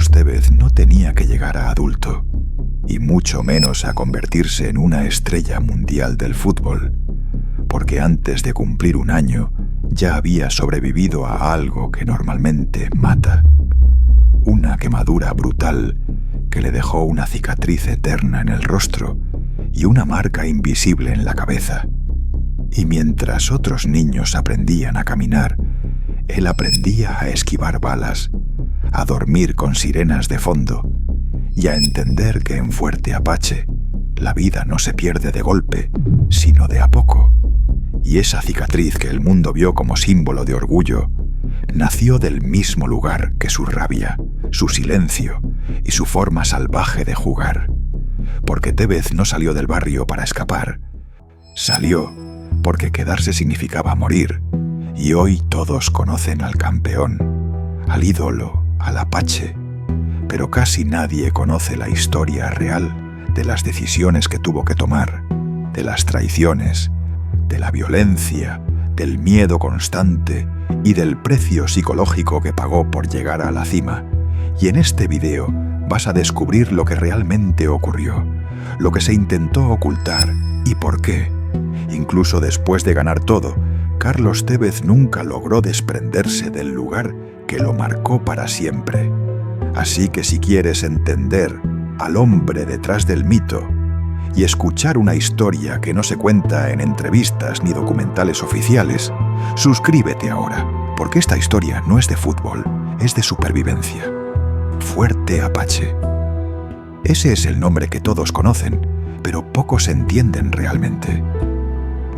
Carlos Tevez no tenía que llegar a adulto, y mucho menos a convertirse en una estrella mundial del fútbol, porque antes de cumplir un año ya había sobrevivido a algo que normalmente mata. Una quemadura brutal que le dejó una cicatriz eterna en el rostro y una marca invisible en la cabeza. Y mientras otros niños aprendían a caminar, él aprendía a esquivar balas, a dormir con sirenas de fondo y a entender que en Fuerte Apache la vida no se pierde de golpe, sino de a poco. Y esa cicatriz que el mundo vio como símbolo de orgullo nació del mismo lugar que su rabia, su silencio y su forma salvaje de jugar. Porque Tevez no salió del barrio para escapar. Salió porque quedarse significaba morir. Y hoy todos conocen al campeón, al ídolo, al Apache. Pero casi nadie conoce la historia real de las decisiones que tuvo que tomar, de las traiciones, de la violencia, del miedo constante y del precio psicológico que pagó por llegar a la cima. Y en este video vas a descubrir lo que realmente ocurrió, lo que se intentó ocultar y por qué. Incluso después de ganar todo, Carlos Tevez nunca logró desprenderse del lugar que lo marcó para siempre. Así que si quieres entender al hombre detrás del mito y escuchar una historia que no se cuenta en entrevistas ni documentales oficiales, suscríbete ahora, porque esta historia no es de fútbol, es de supervivencia. Fuerte Apache. Ese es el nombre que todos conocen, pero pocos entienden realmente.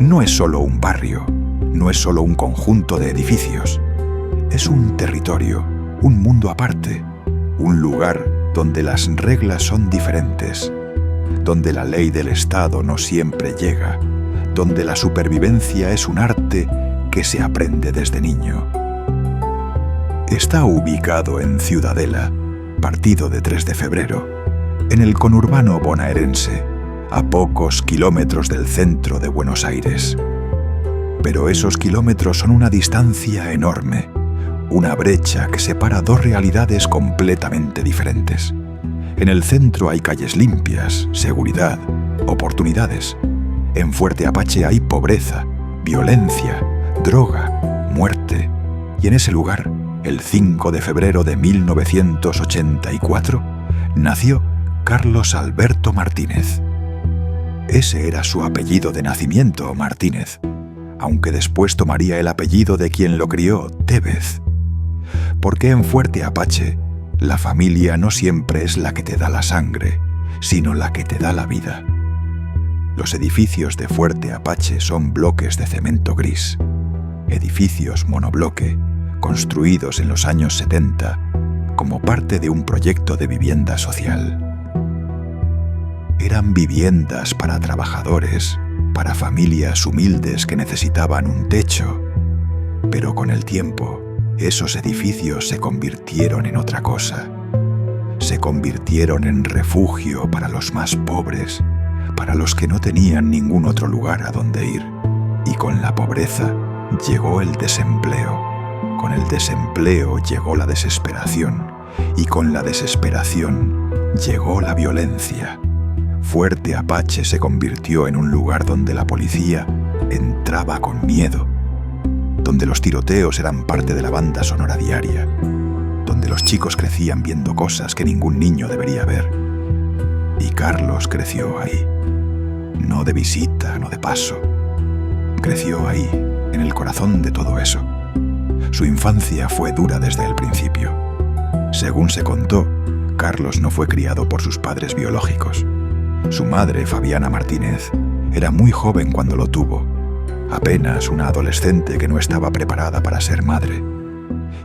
No es solo un barrio, no es solo un conjunto de edificios. Es un territorio, un mundo aparte, un lugar donde las reglas son diferentes, donde la ley del Estado no siempre llega, donde la supervivencia es un arte que se aprende desde niño. Está ubicado en Ciudadela, partido de 3 de febrero, en el conurbano bonaerense, a pocos kilómetros del centro de Buenos Aires. Pero esos kilómetros son una distancia enorme, una brecha que separa dos realidades completamente diferentes. En el centro hay calles limpias, seguridad, oportunidades. En Fuerte Apache hay pobreza, violencia, droga, muerte. Y en ese lugar, el 5 de febrero de 1984, nació Carlos Alberto Martínez. Ese era su apellido de nacimiento, Martínez, aunque después tomaría el apellido de quien lo crió, Tevez. Porque en Fuerte Apache, la familia no siempre es la que te da la sangre, sino la que te da la vida. Los edificios de Fuerte Apache son bloques de cemento gris, edificios monobloque, construidos en los años 70 como parte de un proyecto de vivienda social. Eran viviendas para trabajadores, para familias humildes que necesitaban un techo, pero con el tiempo, esos edificios se convirtieron en otra cosa. Se convirtieron en refugio para los más pobres, para los que no tenían ningún otro lugar a donde ir. Y con la pobreza llegó el desempleo. Con el desempleo llegó la desesperación. Y con la desesperación llegó la violencia. Fuerte Apache se convirtió en un lugar donde la policía entraba con miedo, donde los tiroteos eran parte de la banda sonora diaria, donde los chicos crecían viendo cosas que ningún niño debería ver. Y Carlos creció ahí, no de visita, no de paso. Creció ahí, en el corazón de todo eso. Su infancia fue dura desde el principio. Según se contó, Carlos no fue criado por sus padres biológicos. Su madre, Fabiana Martínez, era muy joven cuando lo tuvo, apenas una adolescente que no estaba preparada para ser madre.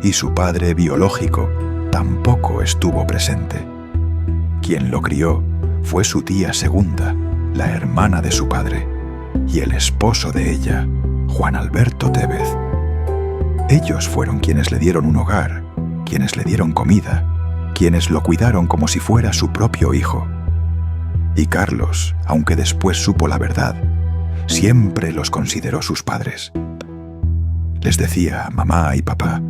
Y su padre biológico tampoco estuvo presente. Quien lo crió fue su tía segunda, la hermana de su padre, y el esposo de ella, Juan Alberto Tevez. Ellos fueron quienes le dieron un hogar, quienes le dieron comida, quienes lo cuidaron como si fuera su propio hijo. Y Carlos, aunque después supo la verdad, siempre los consideró sus padres. Les decía mamá y papá,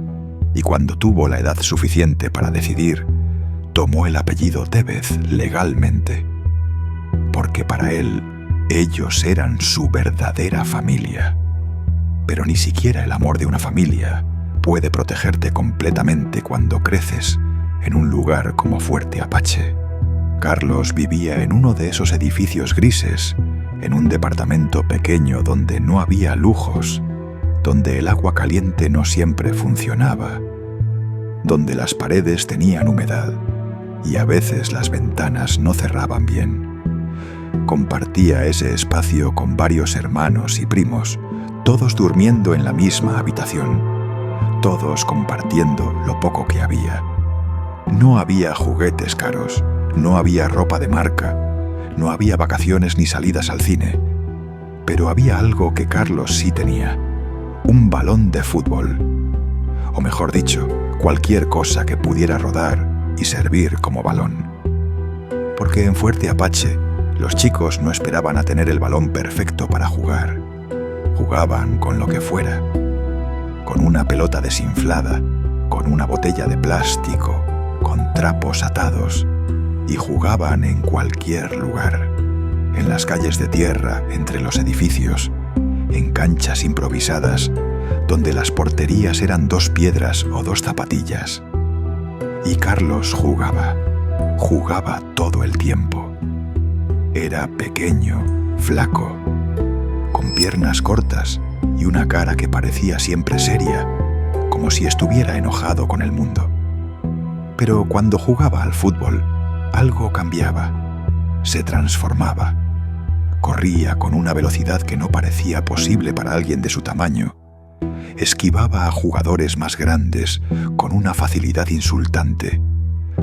y cuando tuvo la edad suficiente para decidir, tomó el apellido Tevez legalmente, porque para él ellos eran su verdadera familia. Pero ni siquiera el amor de una familia puede protegerte completamente cuando creces en un lugar como Fuerte Apache. Carlos vivía en uno de esos edificios grises, en un departamento pequeño donde no había lujos, donde el agua caliente no siempre funcionaba, donde las paredes tenían humedad y a veces las ventanas no cerraban bien. Compartía ese espacio con varios hermanos y primos, todos durmiendo en la misma habitación, todos compartiendo lo poco que había. No había juguetes caros, no había ropa de marca, no había vacaciones ni salidas al cine, pero había algo que Carlos sí tenía: un balón de fútbol, o mejor dicho, cualquier cosa que pudiera rodar y servir como balón. Porque en Fuerte Apache, los chicos no esperaban a tener el balón perfecto para jugar. Jugaban con lo que fuera, con una pelota desinflada, con una botella de plástico, con trapos atados, y jugaban en cualquier lugar, en las calles de tierra, entre los edificios, en canchas improvisadas, donde las porterías eran 2 piedras o 2 zapatillas. Y Carlos jugaba todo el tiempo. Era pequeño, flaco, con piernas cortas y una cara que parecía siempre seria, como si estuviera enojado con el mundo. Pero cuando jugaba al fútbol, algo cambiaba, se transformaba. Corría con una velocidad que no parecía posible para alguien de su tamaño. Esquivaba a jugadores más grandes con una facilidad insultante.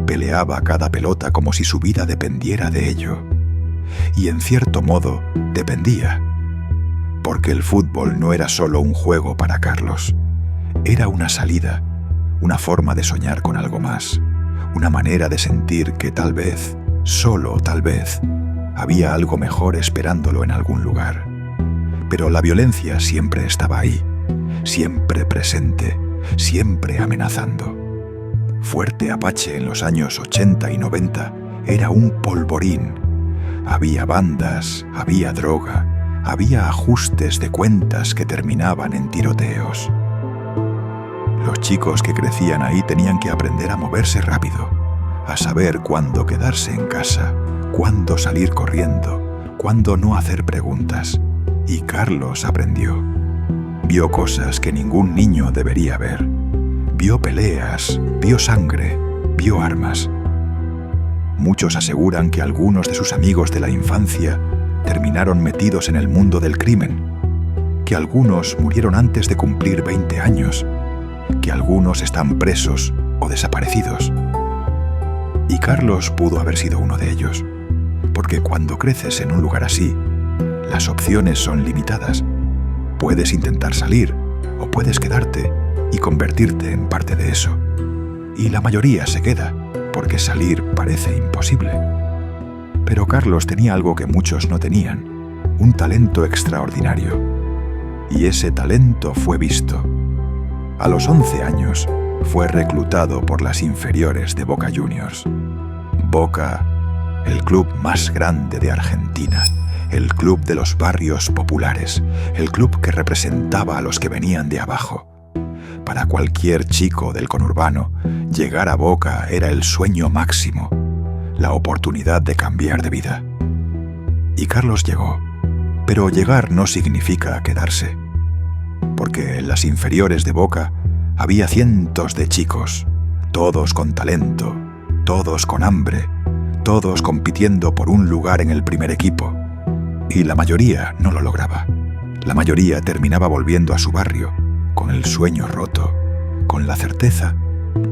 Peleaba cada pelota como si su vida dependiera de ello. Y en cierto modo, dependía. Porque el fútbol no era solo un juego para Carlos. Era una salida, una forma de soñar con algo más, una manera de sentir que tal vez, solo tal vez, había algo mejor esperándolo en algún lugar. Pero la violencia siempre estaba ahí, siempre presente, siempre amenazando. Fuerte Apache en los años 80 y 90 era un polvorín. Había bandas, había droga, había ajustes de cuentas que terminaban en tiroteos. Los chicos que crecían ahí tenían que aprender a moverse rápido, a saber cuándo quedarse en casa, cuándo salir corriendo, cuándo no hacer preguntas. Y Carlos aprendió. Vio cosas que ningún niño debería ver. Vio peleas, vio sangre, vio armas. Muchos aseguran que algunos de sus amigos de la infancia terminaron metidos en el mundo del crimen, que algunos murieron antes de cumplir 20 años, que algunos están presos o desaparecidos. Y Carlos pudo haber sido uno de ellos, porque cuando creces en un lugar así, las opciones son limitadas. Puedes intentar salir o puedes quedarte y convertirte en parte de eso. Y la mayoría se queda, porque salir parece imposible. Pero Carlos tenía algo que muchos no tenían, un talento extraordinario. Y ese talento fue visto. A los 11 años fue reclutado por las inferiores de Boca Juniors. Boca, el club más grande de Argentina, el club de los barrios populares, el club que representaba a los que venían de abajo. Para cualquier chico del conurbano, llegar a Boca era el sueño máximo, la oportunidad de cambiar de vida. Y Carlos llegó, pero llegar no significa quedarse, porque en las inferiores de Boca había cientos de chicos, todos con talento, todos con hambre, todos compitiendo por un lugar en el primer equipo. Y la mayoría no lo lograba. La mayoría terminaba volviendo a su barrio, con el sueño roto, con la certeza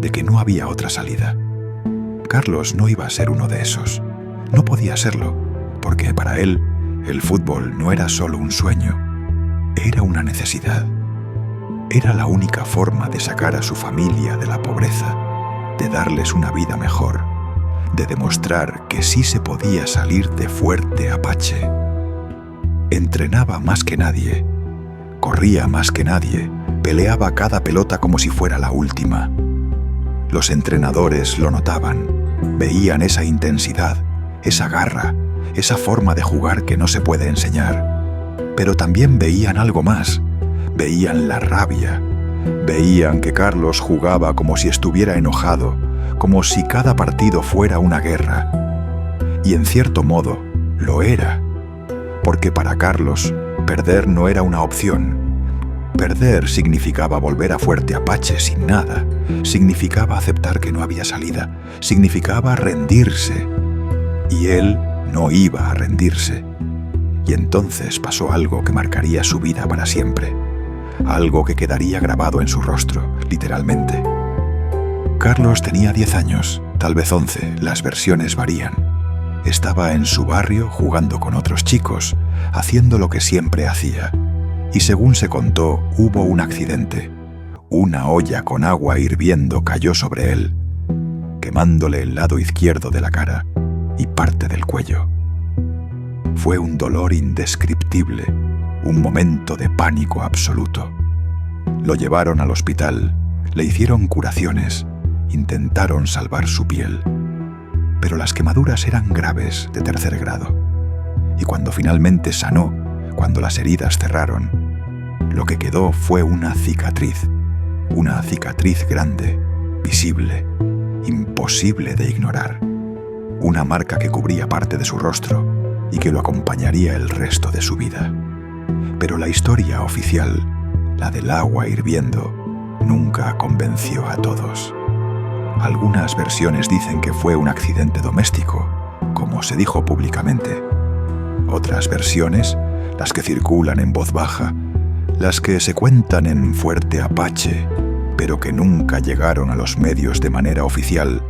de que no había otra salida. Carlos no iba a ser uno de esos. No podía serlo, porque para él el fútbol no era solo un sueño, era una necesidad. Era la única forma de sacar a su familia de la pobreza, de darles una vida mejor, de demostrar que sí se podía salir de Fuerte Apache. Entrenaba más que nadie, corría más que nadie, peleaba cada pelota como si fuera la última. Los entrenadores lo notaban, Veían esa intensidad, esa garra, esa forma de jugar que no se puede enseñar. Pero también veían algo más. Veían la rabia. Veían que Carlos jugaba como si estuviera enojado, como si cada partido fuera una guerra. Y en cierto modo, lo era. Porque para Carlos, perder no era una opción. Perder significaba volver a Fuerte Apache sin nada. Significaba aceptar que no había salida. Significaba rendirse. Y él no iba a rendirse. Y entonces pasó algo que marcaría su vida para siempre. Algo que quedaría grabado en su rostro, literalmente. Carlos tenía 10 años, tal vez 11, las versiones varían. Estaba en su barrio jugando con otros chicos, haciendo lo que siempre hacía. Y según se contó, hubo un accidente. Una olla con agua hirviendo cayó sobre él, quemándole el lado izquierdo de la cara y parte del cuello. Fue un dolor indescriptible, un momento de pánico absoluto. Lo llevaron al hospital, le hicieron curaciones, intentaron salvar su piel. Pero las quemaduras eran graves, de 3er grado. Y cuando finalmente sanó, cuando las heridas cerraron, lo que quedó fue una cicatriz grande, visible, imposible de ignorar. Una marca que cubría parte de su rostro y que lo acompañaría el resto de su vida. Pero la historia oficial, la del agua hirviendo, nunca convenció a todos. Algunas versiones dicen que fue un accidente doméstico, como se dijo públicamente. Otras versiones, las que circulan en voz baja, las que se cuentan en Fuerte Apache, pero que nunca llegaron a los medios de manera oficial,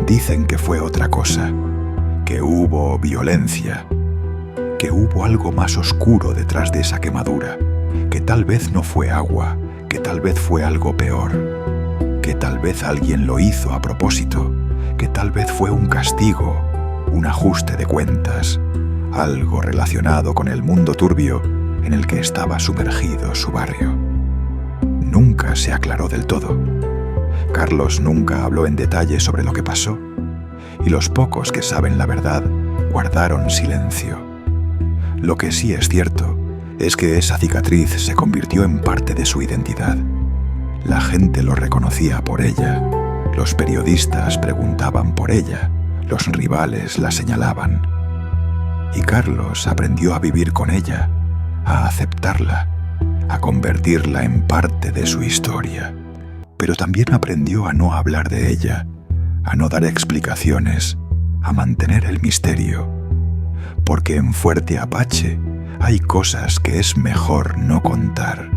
dicen que fue otra cosa, que hubo violencia, que hubo algo más oscuro detrás de esa quemadura, que tal vez no fue agua, que tal vez fue algo peor, que tal vez alguien lo hizo a propósito, que tal vez fue un castigo, un ajuste de cuentas, algo relacionado con el mundo turbio en el que estaba sumergido su barrio. Nunca se aclaró del todo. Carlos nunca habló en detalle sobre lo que pasó, y los pocos que saben la verdad guardaron silencio. Lo que sí es cierto es que esa cicatriz se convirtió en parte de su identidad. La gente lo reconocía por ella, los periodistas preguntaban por ella, los rivales la señalaban. Y Carlos aprendió a vivir con ella, a aceptarla, a convertirla en parte de su historia. Pero también aprendió a no hablar de ella, a no dar explicaciones, a mantener el misterio. Porque en Fuerte Apache hay cosas que es mejor no contar.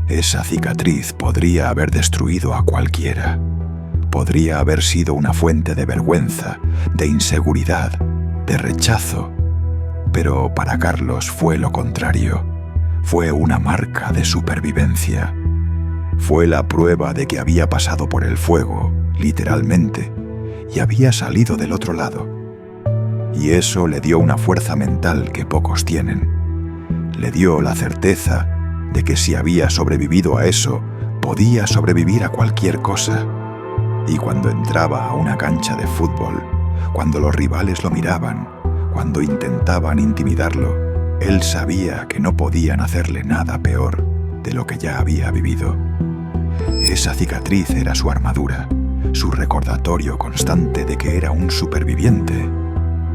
Esa cicatriz podría haber destruido a cualquiera. Podría haber sido una fuente de vergüenza, de inseguridad, de rechazo. Pero para Carlos fue lo contrario. Fue una marca de supervivencia. Fue la prueba de que había pasado por el fuego, literalmente, y había salido del otro lado. Y eso le dio una fuerza mental que pocos tienen. Le dio la certeza de que si había sobrevivido a eso, podía sobrevivir a cualquier cosa. Y cuando entraba a una cancha de fútbol, cuando los rivales lo miraban, cuando intentaban intimidarlo, él sabía que no podían hacerle nada peor de lo que ya había vivido. Esa cicatriz era su armadura, su recordatorio constante de que era un superviviente,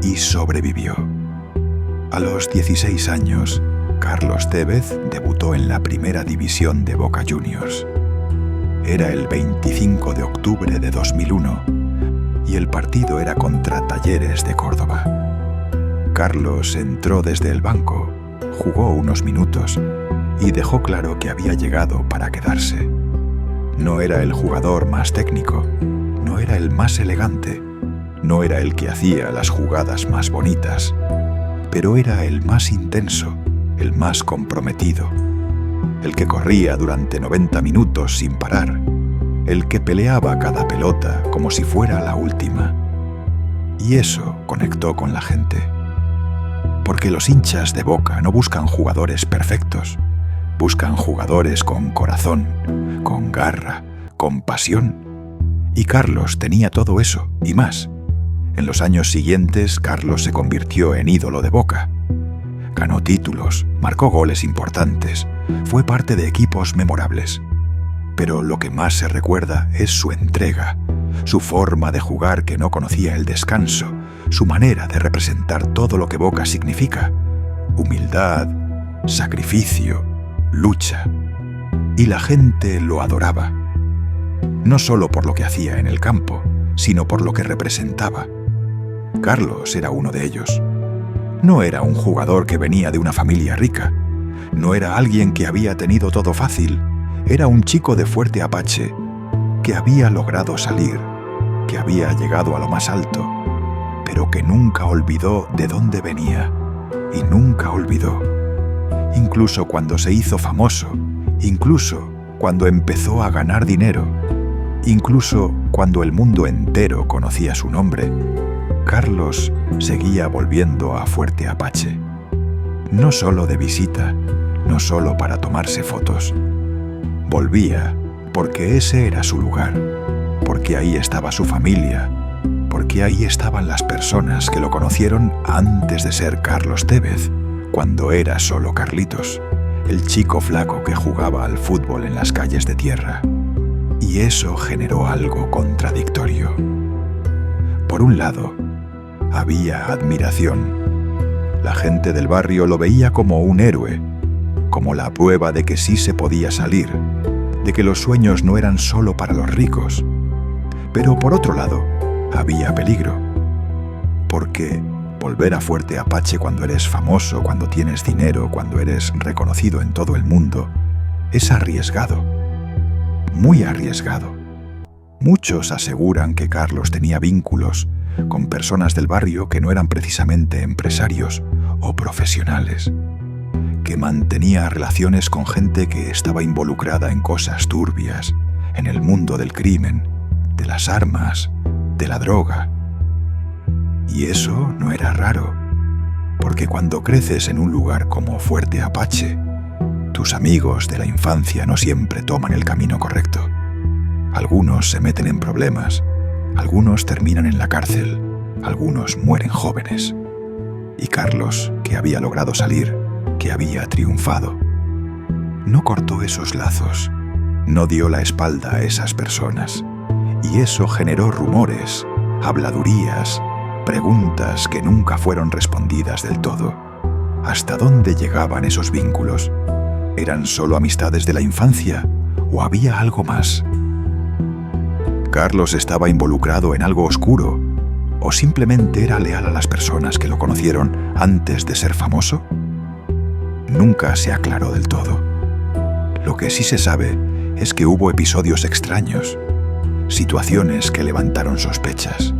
y sobrevivió. A los 16 años, Carlos Tevez debutó en la primera división de Boca Juniors. Era el 25 de octubre de 2001 y el partido era contra Talleres de Córdoba. Carlos entró desde el banco, jugó unos minutos y dejó claro que había llegado para quedarse. No era el jugador más técnico, no era el más elegante, no era el que hacía las jugadas más bonitas, pero era el más intenso, el más comprometido, el que corría durante 90 minutos sin parar, el que peleaba cada pelota como si fuera la última. Y eso conectó con la gente. Porque los hinchas de Boca no buscan jugadores perfectos, buscan jugadores con corazón, con garra, con pasión. Y Carlos tenía todo eso y más. En los años siguientes, Carlos se convirtió en ídolo de Boca. Ganó títulos, marcó goles importantes, fue parte de equipos memorables. Pero lo que más se recuerda es su entrega, su forma de jugar que no conocía el descanso, su manera de representar todo lo que Boca significa: humildad, sacrificio, lucha. Y la gente lo adoraba. No solo por lo que hacía en el campo, sino por lo que representaba. Carlos era uno de ellos. No era un jugador que venía de una familia rica. No era alguien que había tenido todo fácil. Era un chico de Fuerte Apache que había logrado salir, que había llegado a lo más alto, pero que nunca olvidó de dónde venía y nunca olvidó. Incluso cuando se hizo famoso, incluso cuando empezó a ganar dinero, incluso cuando el mundo entero conocía su nombre, Carlos seguía volviendo a Fuerte Apache. No solo de visita, no solo para tomarse fotos. Volvía porque ese era su lugar, porque ahí estaba su familia, porque ahí estaban las personas que lo conocieron antes de ser Carlos Tevez, cuando era solo Carlitos, el chico flaco que jugaba al fútbol en las calles de tierra. Y eso generó algo contradictorio. Por un lado, había admiración. La gente del barrio lo veía como un héroe, como la prueba de que sí se podía salir, de que los sueños no eran solo para los ricos. Pero por otro lado, había peligro. Porque volver a Fuerte Apache cuando eres famoso, cuando tienes dinero, cuando eres reconocido en todo el mundo, es arriesgado. Muy arriesgado. Muchos aseguran que Carlos tenía vínculos con personas del barrio que no eran precisamente empresarios o profesionales, que mantenía relaciones con gente que estaba involucrada en cosas turbias, en el mundo del crimen, de las armas, de la droga. Y eso no era raro, porque cuando creces en un lugar como Fuerte Apache, tus amigos de la infancia no siempre toman el camino correcto. Algunos se meten en problemas, algunos terminan en la cárcel, algunos mueren jóvenes. Y Carlos, que había logrado salir, que había triunfado, no cortó esos lazos, no dio la espalda a esas personas. Y eso generó rumores, habladurías, preguntas que nunca fueron respondidas del todo. ¿Hasta dónde llegaban esos vínculos? ¿Eran solo amistades de la infancia o había algo más? ¿Carlos estaba involucrado en algo oscuro o simplemente era leal a las personas que lo conocieron antes de ser famoso? Nunca se aclaró del todo. Lo que sí se sabe es que hubo episodios extraños, situaciones que levantaron sospechas.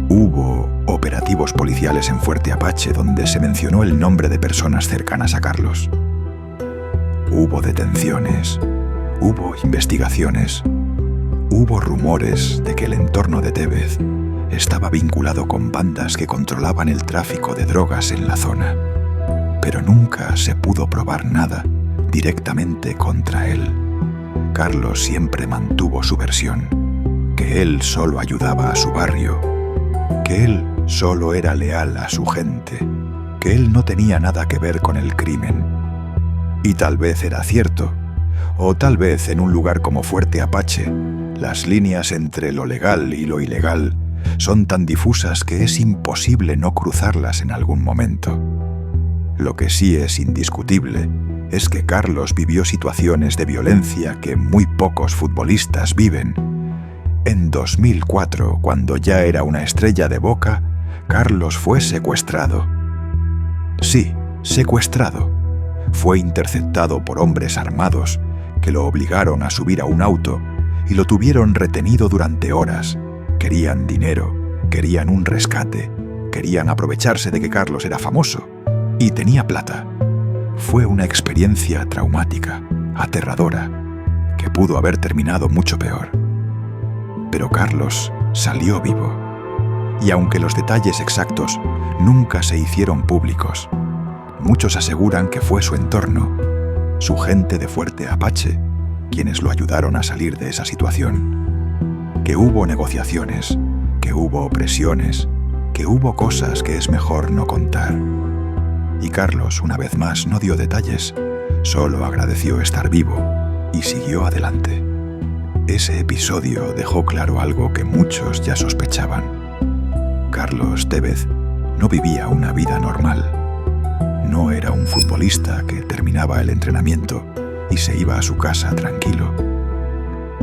Hubo operativos policiales en Fuerte Apache donde se mencionó el nombre de personas cercanas a Carlos. Hubo detenciones, hubo investigaciones, hubo rumores de que el entorno de Tevez estaba vinculado con bandas que controlaban el tráfico de drogas en la zona, pero nunca se pudo probar nada directamente contra él. Carlos siempre mantuvo su versión, que él solo ayudaba a su barrio, que él solo era leal a su gente, que él no tenía nada que ver con el crimen. Y tal vez era cierto, o tal vez en un lugar como Fuerte Apache, las líneas entre lo legal y lo ilegal son tan difusas que es imposible no cruzarlas en algún momento. Lo que sí es indiscutible es que Carlos vivió situaciones de violencia que muy pocos futbolistas viven. En 2004, cuando ya era una estrella de Boca, Carlos fue secuestrado. Sí, secuestrado. Fue interceptado por hombres armados que lo obligaron a subir a un auto y lo tuvieron retenido durante horas. Querían dinero, querían un rescate, querían aprovecharse de que Carlos era famoso y tenía plata. Fue una experiencia traumática, aterradora, que pudo haber terminado mucho peor. Pero Carlos salió vivo. Y aunque los detalles exactos nunca se hicieron públicos, muchos aseguran que fue su entorno, su gente de Fuerte Apache, quienes lo ayudaron a salir de esa situación. que hubo negociaciones, que hubo presiones, que hubo cosas que es mejor no contar. Y Carlos, una vez más, no dio detalles, solo agradeció estar vivo y siguió adelante. Ese episodio dejó claro algo que muchos ya sospechaban. Carlos Tevez no vivía una vida normal. No era un futbolista que terminaba el entrenamiento y se iba a su casa tranquilo.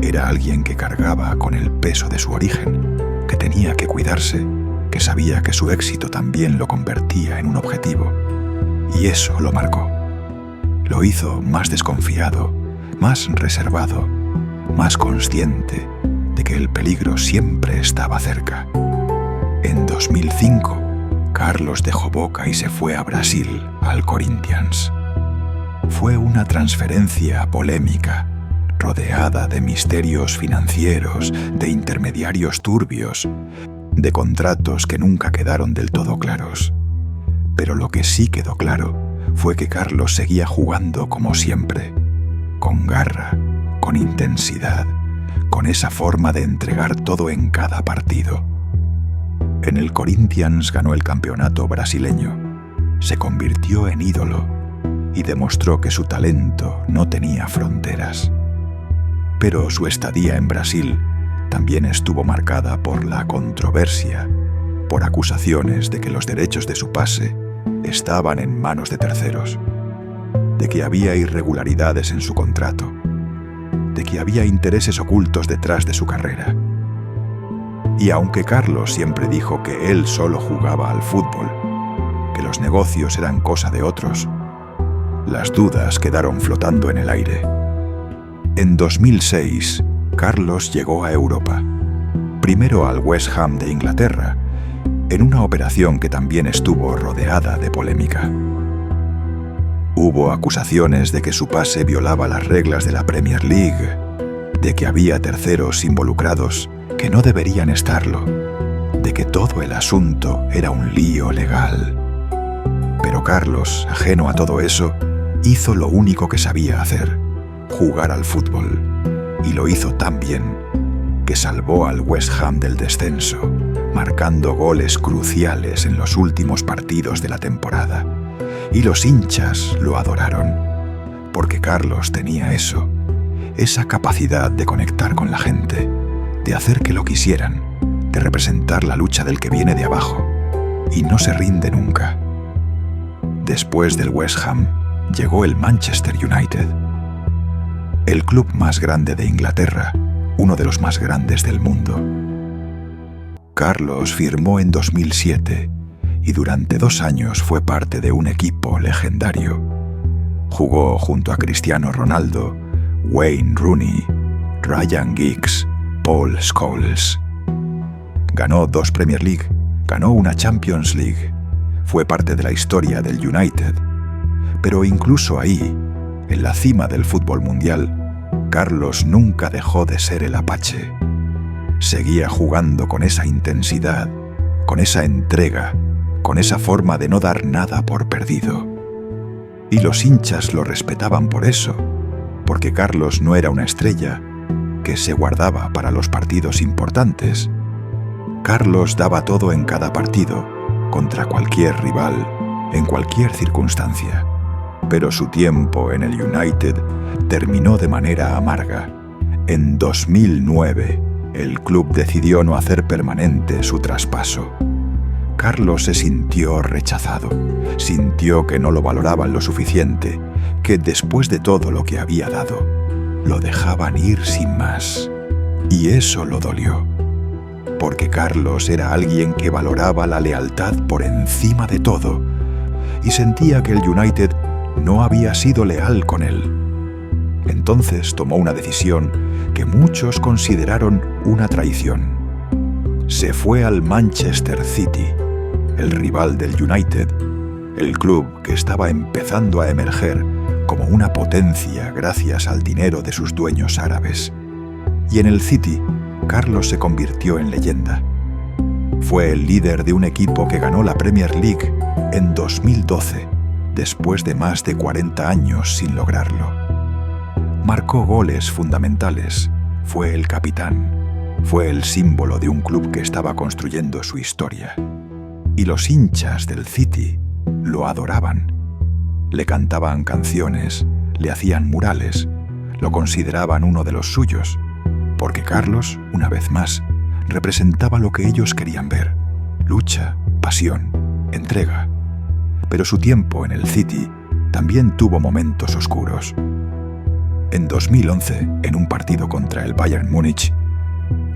Era alguien que cargaba con el peso de su origen, que tenía que cuidarse, que sabía que su éxito también lo convertía en un objetivo. Y eso lo marcó. Lo hizo más desconfiado, más reservado, más consciente de que el peligro siempre estaba cerca. En 2005, Carlos dejó Boca y se fue a Brasil, al Corinthians. Fue una transferencia polémica, rodeada de misterios financieros, de intermediarios turbios, de contratos que nunca quedaron del todo claros. Pero lo que sí quedó claro fue que Carlos seguía jugando como siempre, con garra, con intensidad, con esa forma de entregar todo en cada partido. En el Corinthians ganó el campeonato brasileño, se convirtió en ídolo y demostró que su talento no tenía fronteras. Pero su estadía en Brasil también estuvo marcada por la controversia, por acusaciones de que los derechos de su pase estaban en manos de terceros, de que había irregularidades en su contrato, de que había intereses ocultos detrás de su carrera. Y aunque Carlos siempre dijo que él solo jugaba al fútbol, que los negocios eran cosa de otros, las dudas quedaron flotando en el aire. En 2006, Carlos llegó a Europa, primero al West Ham de Inglaterra, en una operación que también estuvo rodeada de polémica. Hubo acusaciones de que su pase violaba las reglas de la Premier League, de que había terceros involucrados que no deberían estarlo, de que todo el asunto era un lío legal. Pero Carlos, ajeno a todo eso, hizo lo único que sabía hacer: jugar al fútbol. Y lo hizo tan bien que salvó al West Ham del descenso, marcando goles cruciales en los últimos partidos de la temporada. Y los hinchas lo adoraron, porque Carlos tenía eso, esa capacidad de conectar con la gente, de hacer que lo quisieran, de representar la lucha del que viene de abajo, y no se rinde nunca. Después del West Ham, llegó el Manchester United, el club más grande de Inglaterra, uno de los más grandes del mundo. Carlos firmó en 2007 y durante 2 años fue parte de un equipo legendario. Jugó junto a Cristiano Ronaldo, Wayne Rooney, Ryan Giggs, Paul Scholes. Ganó 2 Premier League, ganó una Champions League. Fue parte de la historia del United. Pero incluso ahí, en la cima del fútbol mundial, Carlos nunca dejó de ser el Apache. Seguía jugando con esa intensidad, con esa entrega, con esa forma de no dar nada por perdido. Y los hinchas lo respetaban por eso, porque Carlos no era una estrella que se guardaba para los partidos importantes. Carlos daba todo en cada partido, contra cualquier rival, en cualquier circunstancia. Pero su tiempo en el United terminó de manera amarga. En 2009, el club decidió no hacer permanente su traspaso. Carlos se sintió rechazado, sintió que no lo valoraban lo suficiente, que después de todo lo que había dado, lo dejaban ir sin más. Y eso lo dolió, porque Carlos era alguien que valoraba la lealtad por encima de todo, y sentía que el United no había sido leal con él. Entonces tomó una decisión que muchos consideraron una traición. Se fue al Manchester City, el rival del United, el club que estaba empezando a emerger como una potencia gracias al dinero de sus dueños árabes. Y en el City, Carlos se convirtió en leyenda. Fue el líder de un equipo que ganó la Premier League en 2012, después de más de 40 años sin lograrlo. Marcó goles fundamentales, fue el capitán. Fue el símbolo de un club que estaba construyendo su historia. Y los hinchas del City lo adoraban. Le cantaban canciones, le hacían murales, lo consideraban uno de los suyos, porque Carlos, una vez más, representaba lo que ellos querían ver: lucha, pasión, entrega. Pero su tiempo en el City también tuvo momentos oscuros. En 2011, en un partido contra el Bayern Múnich,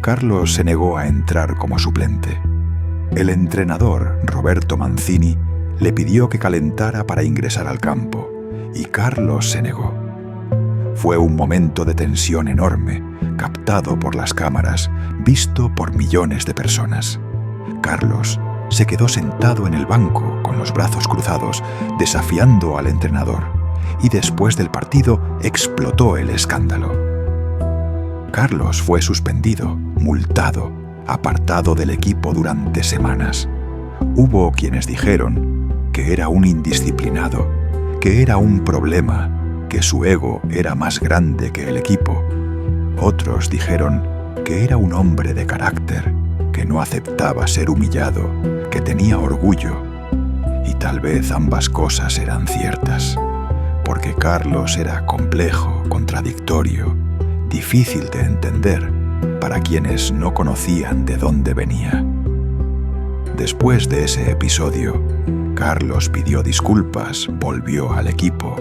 Carlos se negó a entrar como suplente. El entrenador, Roberto Mancini, le pidió que calentara para ingresar al campo, y Carlos se negó. Fue un momento de tensión enorme, captado por las cámaras, visto por millones de personas. Carlos se quedó sentado en el banco con los brazos cruzados, desafiando al entrenador, y después del partido explotó el escándalo. Carlos fue suspendido, multado, apartado del equipo durante semanas. Hubo quienes dijeron que era un indisciplinado, que era un problema, que su ego era más grande que el equipo. Otros dijeron que era un hombre de carácter, que no aceptaba ser humillado, que tenía orgullo. Y tal vez ambas cosas eran ciertas, porque Carlos era complejo, contradictorio, difícil de entender para quienes no conocían de dónde venía. Después de ese episodio, Carlos pidió disculpas, volvió al equipo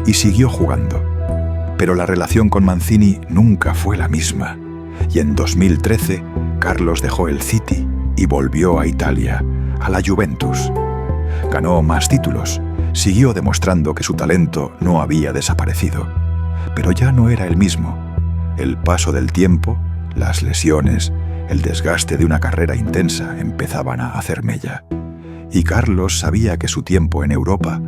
y siguió jugando. Pero la relación con Mancini nunca fue la misma, y en 2013 Carlos dejó el City y volvió a Italia, a la Juventus. Ganó más títulos, siguió demostrando que su talento no había desaparecido, pero ya no era el mismo. El paso del tiempo, las lesiones, el desgaste de una carrera intensa empezaban a hacer mella, y Carlos sabía que su tiempo en Europa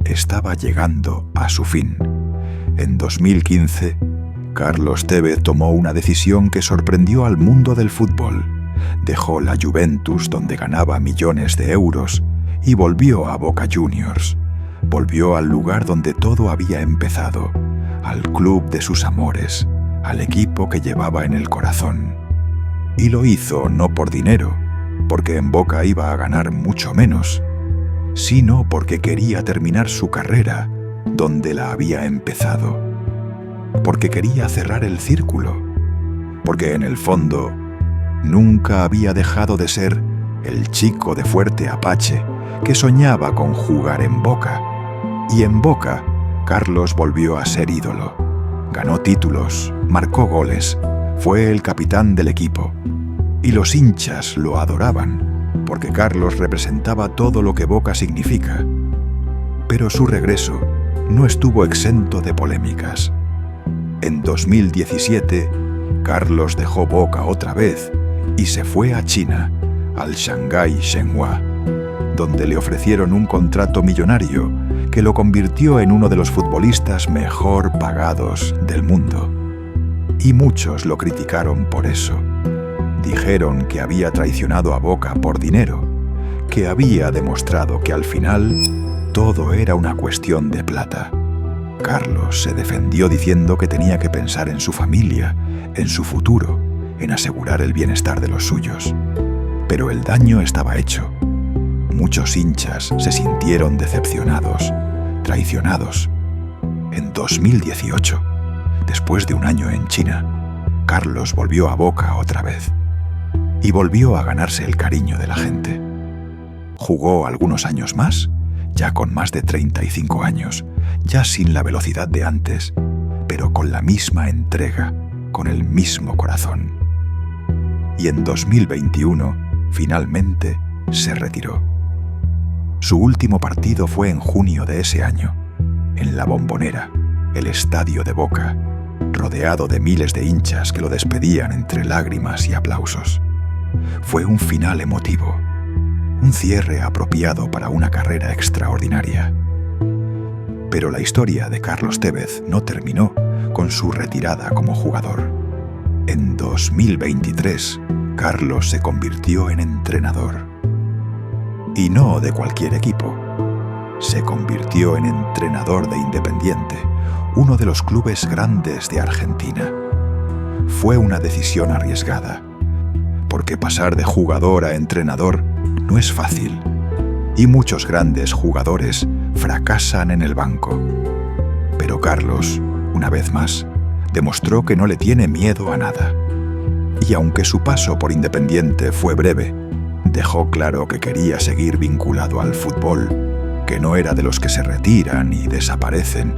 estaba llegando a su fin. En 2015, Carlos Tevez tomó una decisión que sorprendió al mundo del fútbol. Dejó la Juventus, donde ganaba millones de euros, y volvió a Boca Juniors. Volvió al lugar donde todo había empezado, al club de sus amores, al equipo que llevaba en el corazón. Y lo hizo no por dinero, porque en Boca iba a ganar mucho menos, sino porque quería terminar su carrera donde la había empezado, porque quería cerrar el círculo, porque en el fondo nunca había dejado de ser el chico de Fuerte Apache que soñaba con jugar en Boca. Y en Boca, Carlos volvió a ser ídolo. Ganó títulos, marcó goles, fue el capitán del equipo. Y los hinchas lo adoraban, porque Carlos representaba todo lo que Boca significa. Pero su regreso no estuvo exento de polémicas. En 2017, Carlos dejó Boca otra vez y se fue a China, al Shanghai Shenhua, donde le ofrecieron un contrato millonario que lo convirtió en uno de los futbolistas mejor pagados del mundo. Y muchos lo criticaron por eso. Dijeron que había traicionado a Boca por dinero, que había demostrado que al final todo era una cuestión de plata. Carlos se defendió diciendo que tenía que pensar en su familia, en su futuro, en asegurar el bienestar de los suyos. Pero el daño estaba hecho. Muchos hinchas se sintieron decepcionados, traicionados. En 2018, después de un año en China, Carlos volvió a Boca otra vez y volvió a ganarse el cariño de la gente. Jugó algunos años más, ya con más de 35 años, ya sin la velocidad de antes, pero con la misma entrega, con el mismo corazón. Y en 2021, finalmente, se retiró. Su último partido fue en junio de ese año, en La Bombonera, el estadio de Boca, rodeado de miles de hinchas que lo despedían entre lágrimas y aplausos. Fue un final emotivo, un cierre apropiado para una carrera extraordinaria. Pero la historia de Carlos Tevez no terminó con su retirada como jugador. En 2023, Carlos se convirtió en entrenador. Y no de cualquier equipo. Se convirtió en entrenador de Independiente, uno de los clubes grandes de Argentina. fue una decisión arriesgada, porque pasar de jugador a entrenador no es fácil, y muchos grandes jugadores fracasan en el banco. Pero Carlos, una vez más, demostró que no le tiene miedo a nada. Y aunque su paso por Independiente fue breve, dejó claro que quería seguir vinculado al fútbol, que no era de los que se retiran y desaparecen,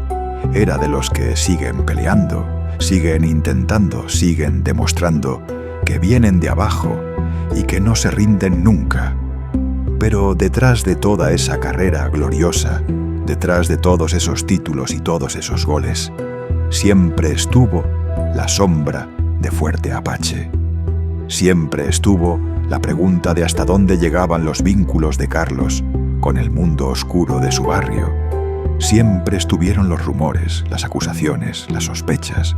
era de los que siguen peleando, siguen intentando, siguen demostrando que vienen de abajo y que no se rinden nunca. Pero detrás de toda esa carrera gloriosa, detrás de todos esos títulos y todos esos goles, siempre estuvo la sombra de Fuerte Apache. Siempre estuvo la pregunta de hasta dónde llegaban los vínculos de Carlos con el mundo oscuro de su barrio. Siempre estuvieron los rumores, las acusaciones, las sospechas.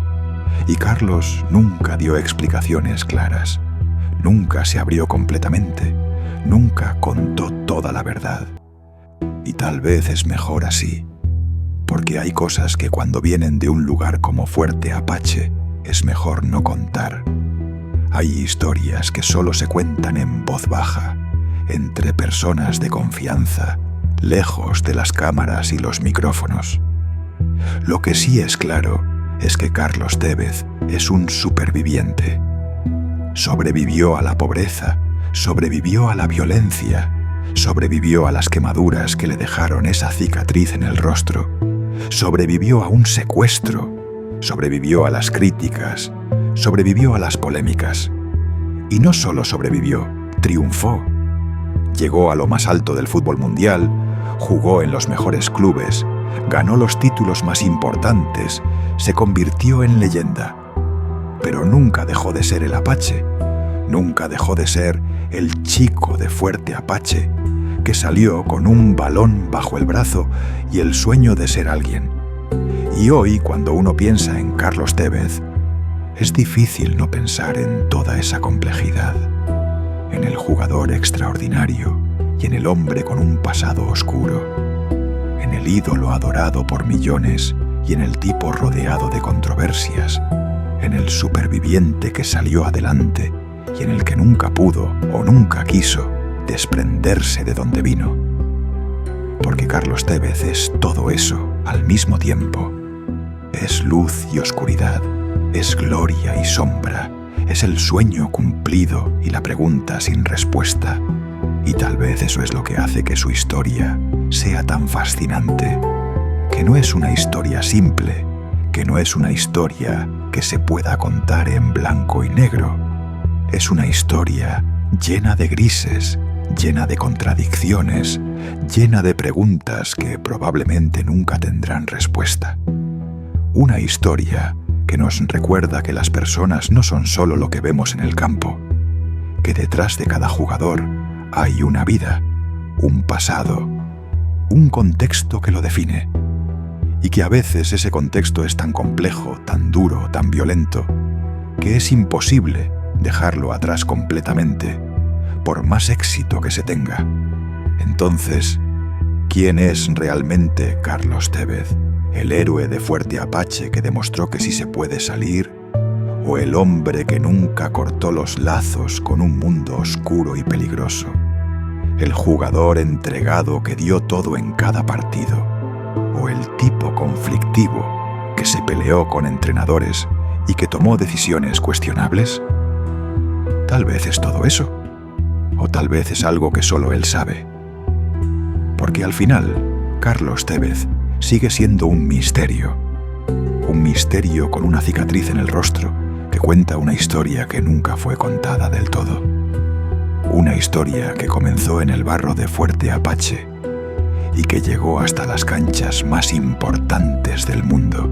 Y Carlos nunca dio explicaciones claras. Nunca se abrió completamente. Nunca contó toda la verdad. Y tal vez es mejor así, porque hay cosas que cuando vienen de un lugar como Fuerte Apache es mejor no contar. Hay historias que solo se cuentan en voz baja, entre personas de confianza, lejos de las cámaras y los micrófonos. Lo que sí es claro es que Carlos Tevez es un superviviente. Sobrevivió a la pobreza, sobrevivió a la violencia, sobrevivió a las quemaduras que le dejaron esa cicatriz en el rostro, sobrevivió a un secuestro, sobrevivió a las críticas, sobrevivió a las polémicas. Y no solo sobrevivió, triunfó. Llegó a lo más alto del fútbol mundial, jugó en los mejores clubes, ganó los títulos más importantes, se convirtió en leyenda. Pero nunca dejó de ser el Apache, nunca dejó de ser el chico de Fuerte Apache, que salió con un balón bajo el brazo y el sueño de ser alguien. Y hoy, cuando uno piensa en Carlos Tevez, es difícil no pensar en toda esa complejidad, en el jugador extraordinario y en el hombre con un pasado oscuro, en el ídolo adorado por millones y en el tipo rodeado de controversias, en el superviviente que salió adelante y en el que nunca pudo o nunca quiso desprenderse de donde vino. Porque Carlos Tevez es todo eso al mismo tiempo. Es luz y oscuridad, es gloria y sombra, es el sueño cumplido y la pregunta sin respuesta. Y tal vez eso es lo que hace que su historia sea tan fascinante, que no es una historia simple, que no es una historia que se pueda contar en blanco y negro. Es una historia llena de grises, llena de contradicciones, llena de preguntas que probablemente nunca tendrán respuesta. Una historia que nos recuerda que las personas no son solo lo que vemos en el campo, que detrás de cada jugador hay una vida, un pasado, un contexto que lo define, y que a veces ese contexto es tan complejo, tan duro, tan violento, que es imposible dejarlo atrás completamente, por más éxito que se tenga. Entonces, ¿quién es realmente Carlos Tevez? ¿El héroe de Fuerte Apache que demostró que sí se puede salir? ¿O el hombre que nunca cortó los lazos con un mundo oscuro y peligroso? ¿El jugador entregado que dio todo en cada partido? ¿O el tipo conflictivo que se peleó con entrenadores y que tomó decisiones cuestionables? Tal vez es todo eso, o tal vez es algo que solo él sabe. Porque al final, Carlos Tevez sigue siendo un misterio con una cicatriz en el rostro que cuenta una historia que nunca fue contada del todo. Una historia que comenzó en el barro de Fuerte Apache y que llegó hasta las canchas más importantes del mundo.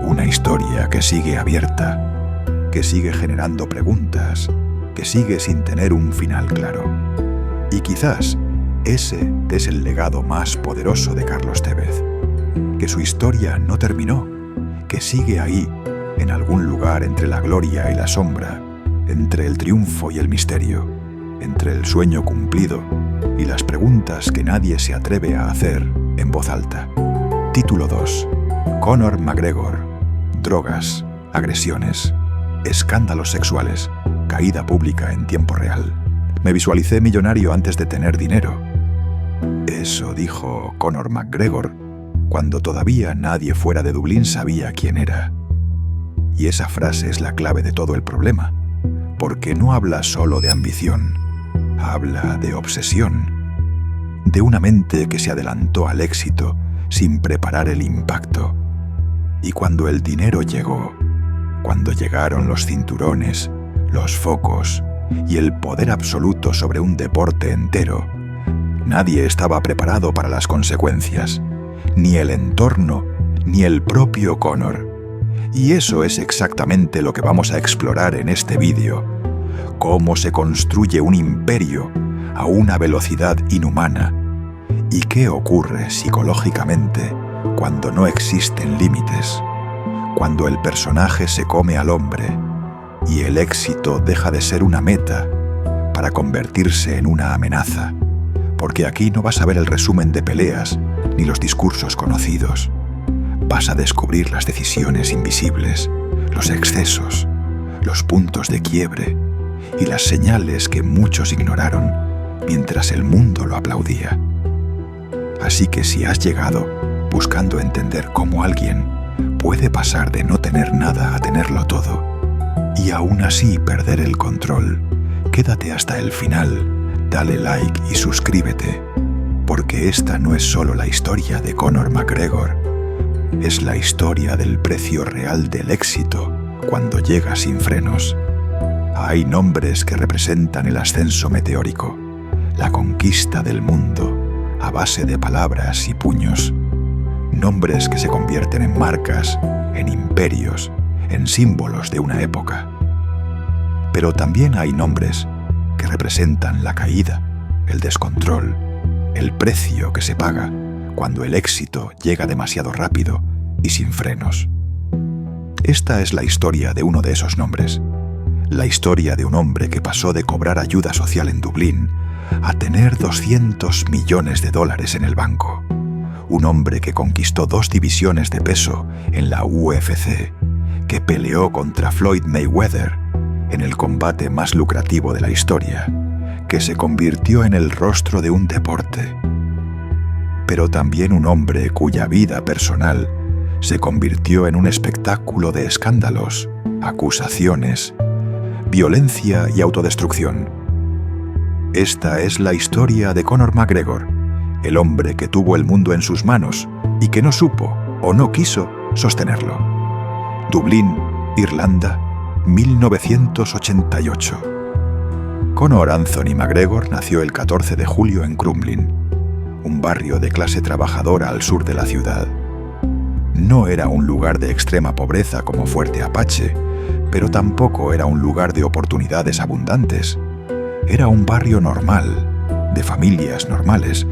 Una historia que sigue abierta, que sigue generando preguntas, que sigue sin tener un final claro. Y quizás ese es el legado más poderoso de Carlos Tevez, que su historia no terminó, que sigue ahí, en algún lugar entre la gloria y la sombra, entre el triunfo y el misterio, entre el sueño cumplido y las preguntas que nadie se atreve a hacer en voz alta. Título 2. Conor McGregor. Drogas, agresiones, escándalos sexuales, caída pública en tiempo real. Me visualicé millonario antes de tener dinero. Eso dijo Conor McGregor cuando todavía nadie fuera de Dublín sabía quién era. Y esa frase es la clave de todo el problema, porque no habla solo de ambición, habla de obsesión, de una mente que se adelantó al éxito sin preparar el impacto. Y cuando el dinero llegó, cuando llegaron los cinturones, los focos y el poder absoluto sobre un deporte entero, nadie estaba preparado para las consecuencias, ni el entorno, ni el propio Conor. Y eso es exactamente lo que vamos a explorar en este vídeo. Cómo se construye un imperio a una velocidad inhumana y qué ocurre psicológicamente cuando no existen límites, cuando el personaje se come al hombre y el éxito deja de ser una meta para convertirse en una amenaza. Porque aquí no vas a ver el resumen de peleas ni los discursos conocidos. Vas a descubrir las decisiones invisibles, los excesos, los puntos de quiebre y las señales que muchos ignoraron mientras el mundo lo aplaudía. Así que si has llegado buscando entender cómo alguien puede pasar de no tener nada a tenerlo todo y aún así perder el control, quédate hasta el final. Dale like y suscríbete, porque esta no es solo la historia de Conor McGregor, es la historia del precio real del éxito cuando llega sin frenos. Hay nombres que representan el ascenso meteórico, la conquista del mundo a base de palabras y puños. Nombres que se convierten en marcas, en imperios, en símbolos de una época. Pero también hay nombres que representan la caída, el descontrol, el precio que se paga cuando el éxito llega demasiado rápido y sin frenos. Esta es la historia de uno de esos nombres, la historia de un hombre que pasó de cobrar ayuda social en Dublín a tener $200 millones en el banco. Un hombre que conquistó 2 divisiones de peso en la UFC, que peleó contra Floyd Mayweather en el combate más lucrativo de la historia, que se convirtió en el rostro de un deporte. Pero también un hombre cuya vida personal se convirtió en un espectáculo de escándalos, acusaciones, violencia y autodestrucción. Esta es la historia de Conor McGregor, el hombre que tuvo el mundo en sus manos y que no supo o no quiso sostenerlo. Dublín, Irlanda, 1988. Conor Anthony McGregor nació el 14 de julio en Crumlin, un barrio de clase trabajadora al sur de la ciudad. No era un lugar de extrema pobreza como Fuerte Apache, pero tampoco era un lugar de oportunidades abundantes. Era un barrio normal, de familias normales,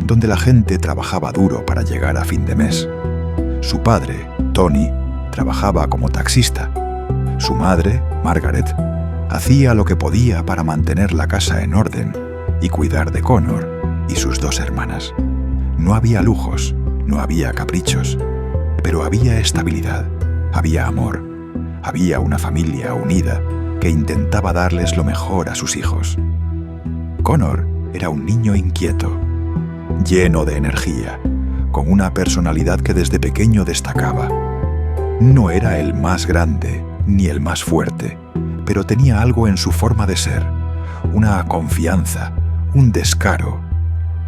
donde la gente trabajaba duro para llegar a fin de mes. Su padre, Tony, trabajaba como taxista. Su madre, Margaret, hacía lo que podía para mantener la casa en orden y cuidar de Conor y sus 2 hermanas. No había lujos, no había caprichos, pero había estabilidad, había amor, había una familia unida que intentaba darles lo mejor a sus hijos. Conor era un niño inquieto, lleno de energía, con una personalidad que desde pequeño destacaba. No era el más grande ni el más fuerte, pero tenía algo en su forma de ser, una confianza, un descaro,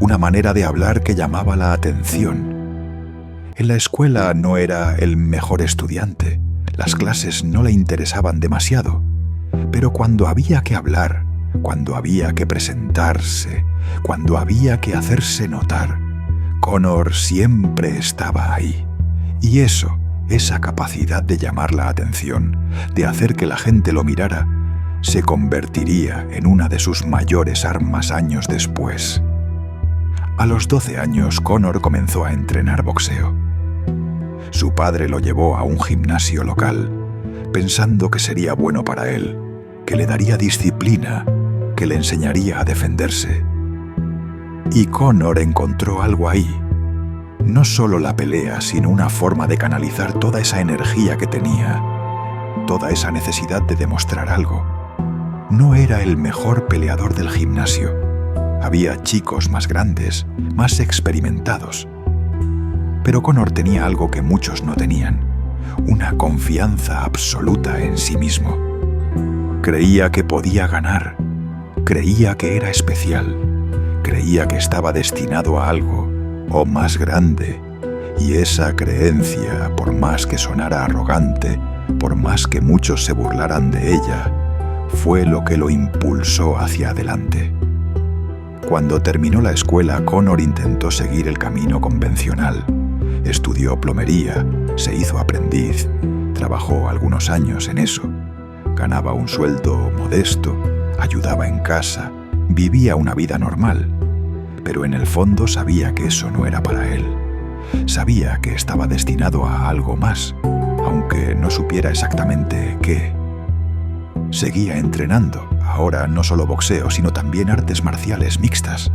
una manera de hablar que llamaba la atención. En la escuela no era el mejor estudiante, las clases no le interesaban demasiado, pero cuando había que hablar, cuando había que presentarse, cuando había que hacerse notar, Conor siempre estaba ahí. Y eso, esa capacidad de llamar la atención, de hacer que la gente lo mirara, se convertiría en una de sus mayores armas años después. A los 12 años, Conor comenzó a entrenar boxeo. Su padre lo llevó a un gimnasio local, pensando que sería bueno para él, que le daría disciplina, que le enseñaría a defenderse. Y Conor encontró algo ahí. No solo la pelea, sino una forma de canalizar toda esa energía que tenía toda esa necesidad de demostrar algo. No era el mejor peleador del gimnasio. Había chicos más grandes, más experimentados. Pero Conor tenía algo que muchos no tenían: una confianza absoluta en sí mismo. Creía que podía ganar, creía que era especial, creía que estaba destinado a algo, o más grande, y esa creencia, por más que sonara arrogante, por más que muchos se burlaran de ella, fue lo que lo impulsó hacia adelante. Cuando terminó la escuela, Conor intentó seguir el camino convencional. Estudió plomería, se hizo aprendiz, trabajó algunos años en eso. Ganaba un sueldo modesto, ayudaba en casa, vivía una vida normal. Pero en el fondo sabía que eso no era para él. Sabía que estaba destinado a algo más, aunque no supiera exactamente qué. Seguía entrenando, ahora no solo boxeo, sino también artes marciales mixtas.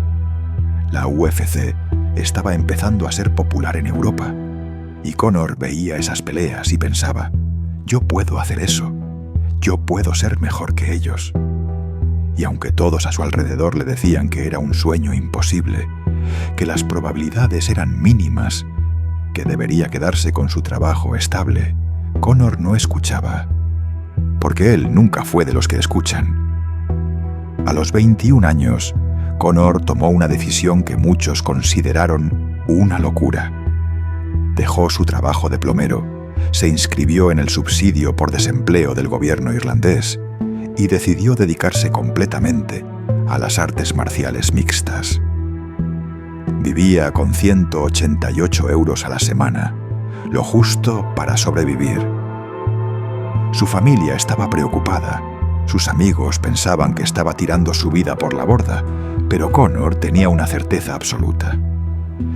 La UFC estaba empezando a ser popular en Europa, y Conor veía esas peleas y pensaba: yo puedo hacer eso, yo puedo ser mejor que ellos. Y aunque todos a su alrededor le decían que era un sueño imposible, que las probabilidades eran mínimas, que debería quedarse con su trabajo estable, Conor no escuchaba, porque él nunca fue de los que escuchan. A los 21 años, Conor tomó una decisión que muchos consideraron una locura. Dejó su trabajo de plomero, se inscribió en el subsidio por desempleo del gobierno irlandés y decidió dedicarse completamente a las artes marciales mixtas. Vivía con 188 euros a la semana, lo justo para sobrevivir. Su familia estaba preocupada, sus amigos pensaban que estaba tirando su vida por la borda, pero Conor tenía una certeza absoluta.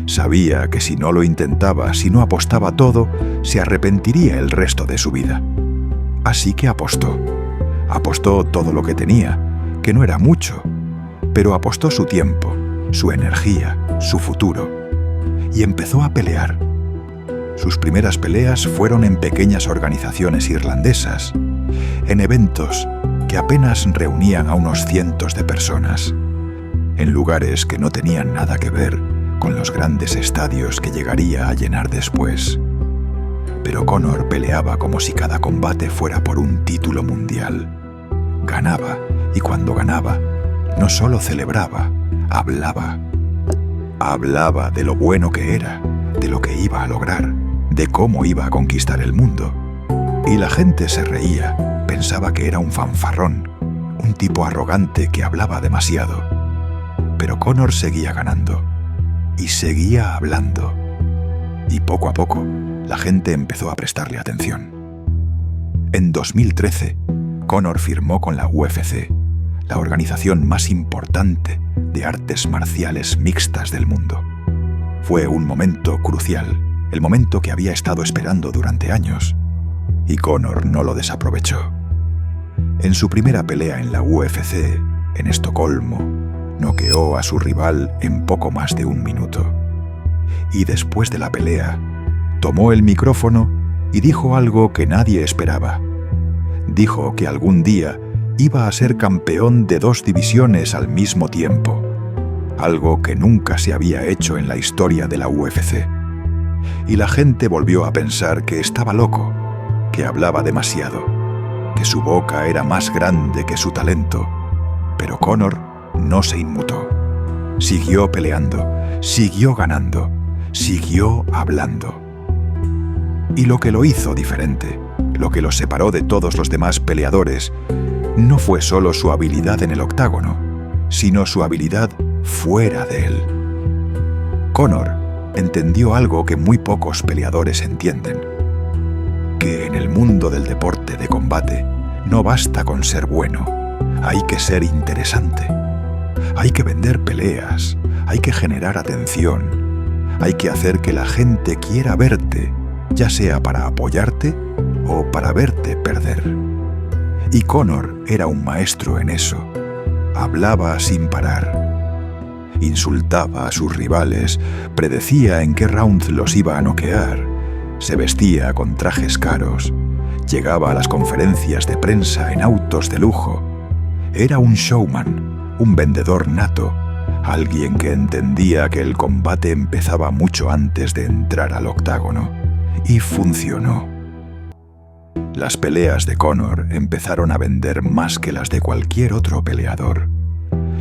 Sabía que si no lo intentaba, si no apostaba todo, se arrepentiría el resto de su vida. Así que apostó. Apostó todo lo que tenía, que no era mucho, pero apostó su tiempo, su energía, su futuro, y empezó a pelear. Sus primeras peleas fueron en pequeñas organizaciones irlandesas, en eventos que apenas reunían a unos cientos de personas, en lugares que no tenían nada que ver con los grandes estadios que llegaría a llenar después. Pero Conor peleaba como si cada combate fuera por un título mundial. Ganaba, y cuando ganaba, no solo celebraba, hablaba. Hablaba de lo bueno que era, de lo que iba a lograr, de cómo iba a conquistar el mundo. Y la gente se reía, pensaba que era un fanfarrón, un tipo arrogante que hablaba demasiado. Pero Conor seguía ganando, y seguía hablando. Y poco a poco, la gente empezó a prestarle atención. En 2013, Conor firmó con la UFC, la organización más importante de artes marciales mixtas del mundo. Fue un momento crucial, el momento que había estado esperando durante años, y Conor no lo desaprovechó. En su primera pelea en la UFC, en Estocolmo, noqueó a su rival en poco más de 1 minuto. Y después de la pelea, tomó el micrófono y dijo algo que nadie esperaba. Dijo que algún día iba a ser campeón de 2 divisiones al mismo tiempo, algo que nunca se había hecho en la historia de la UFC. Y la gente volvió a pensar que estaba loco, que hablaba demasiado, que su boca era más grande que su talento. Pero Conor no se inmutó. Siguió peleando, siguió ganando, siguió hablando. Y lo que lo hizo diferente, lo que lo separó de todos los demás peleadores, no fue solo su habilidad en el octágono, sino su habilidad fuera de él. Conor entendió algo que muy pocos peleadores entienden: que en el mundo del deporte de combate no basta con ser bueno, hay que ser interesante. Hay que vender peleas, hay que generar atención, hay que hacer que la gente quiera verte, ya sea para apoyarte o para verte perder. Y Conor era un maestro en eso. Hablaba sin parar. Insultaba a sus rivales, predecía en qué round los iba a noquear, se vestía con trajes caros llegaba a las conferencias de prensa en autos de lujo. Era un showman, un vendedor nato, alguien que entendía que el combate empezaba mucho antes de entrar al octágono. Y funcionó. Las peleas de Conor empezaron a vender más que las de cualquier otro peleador.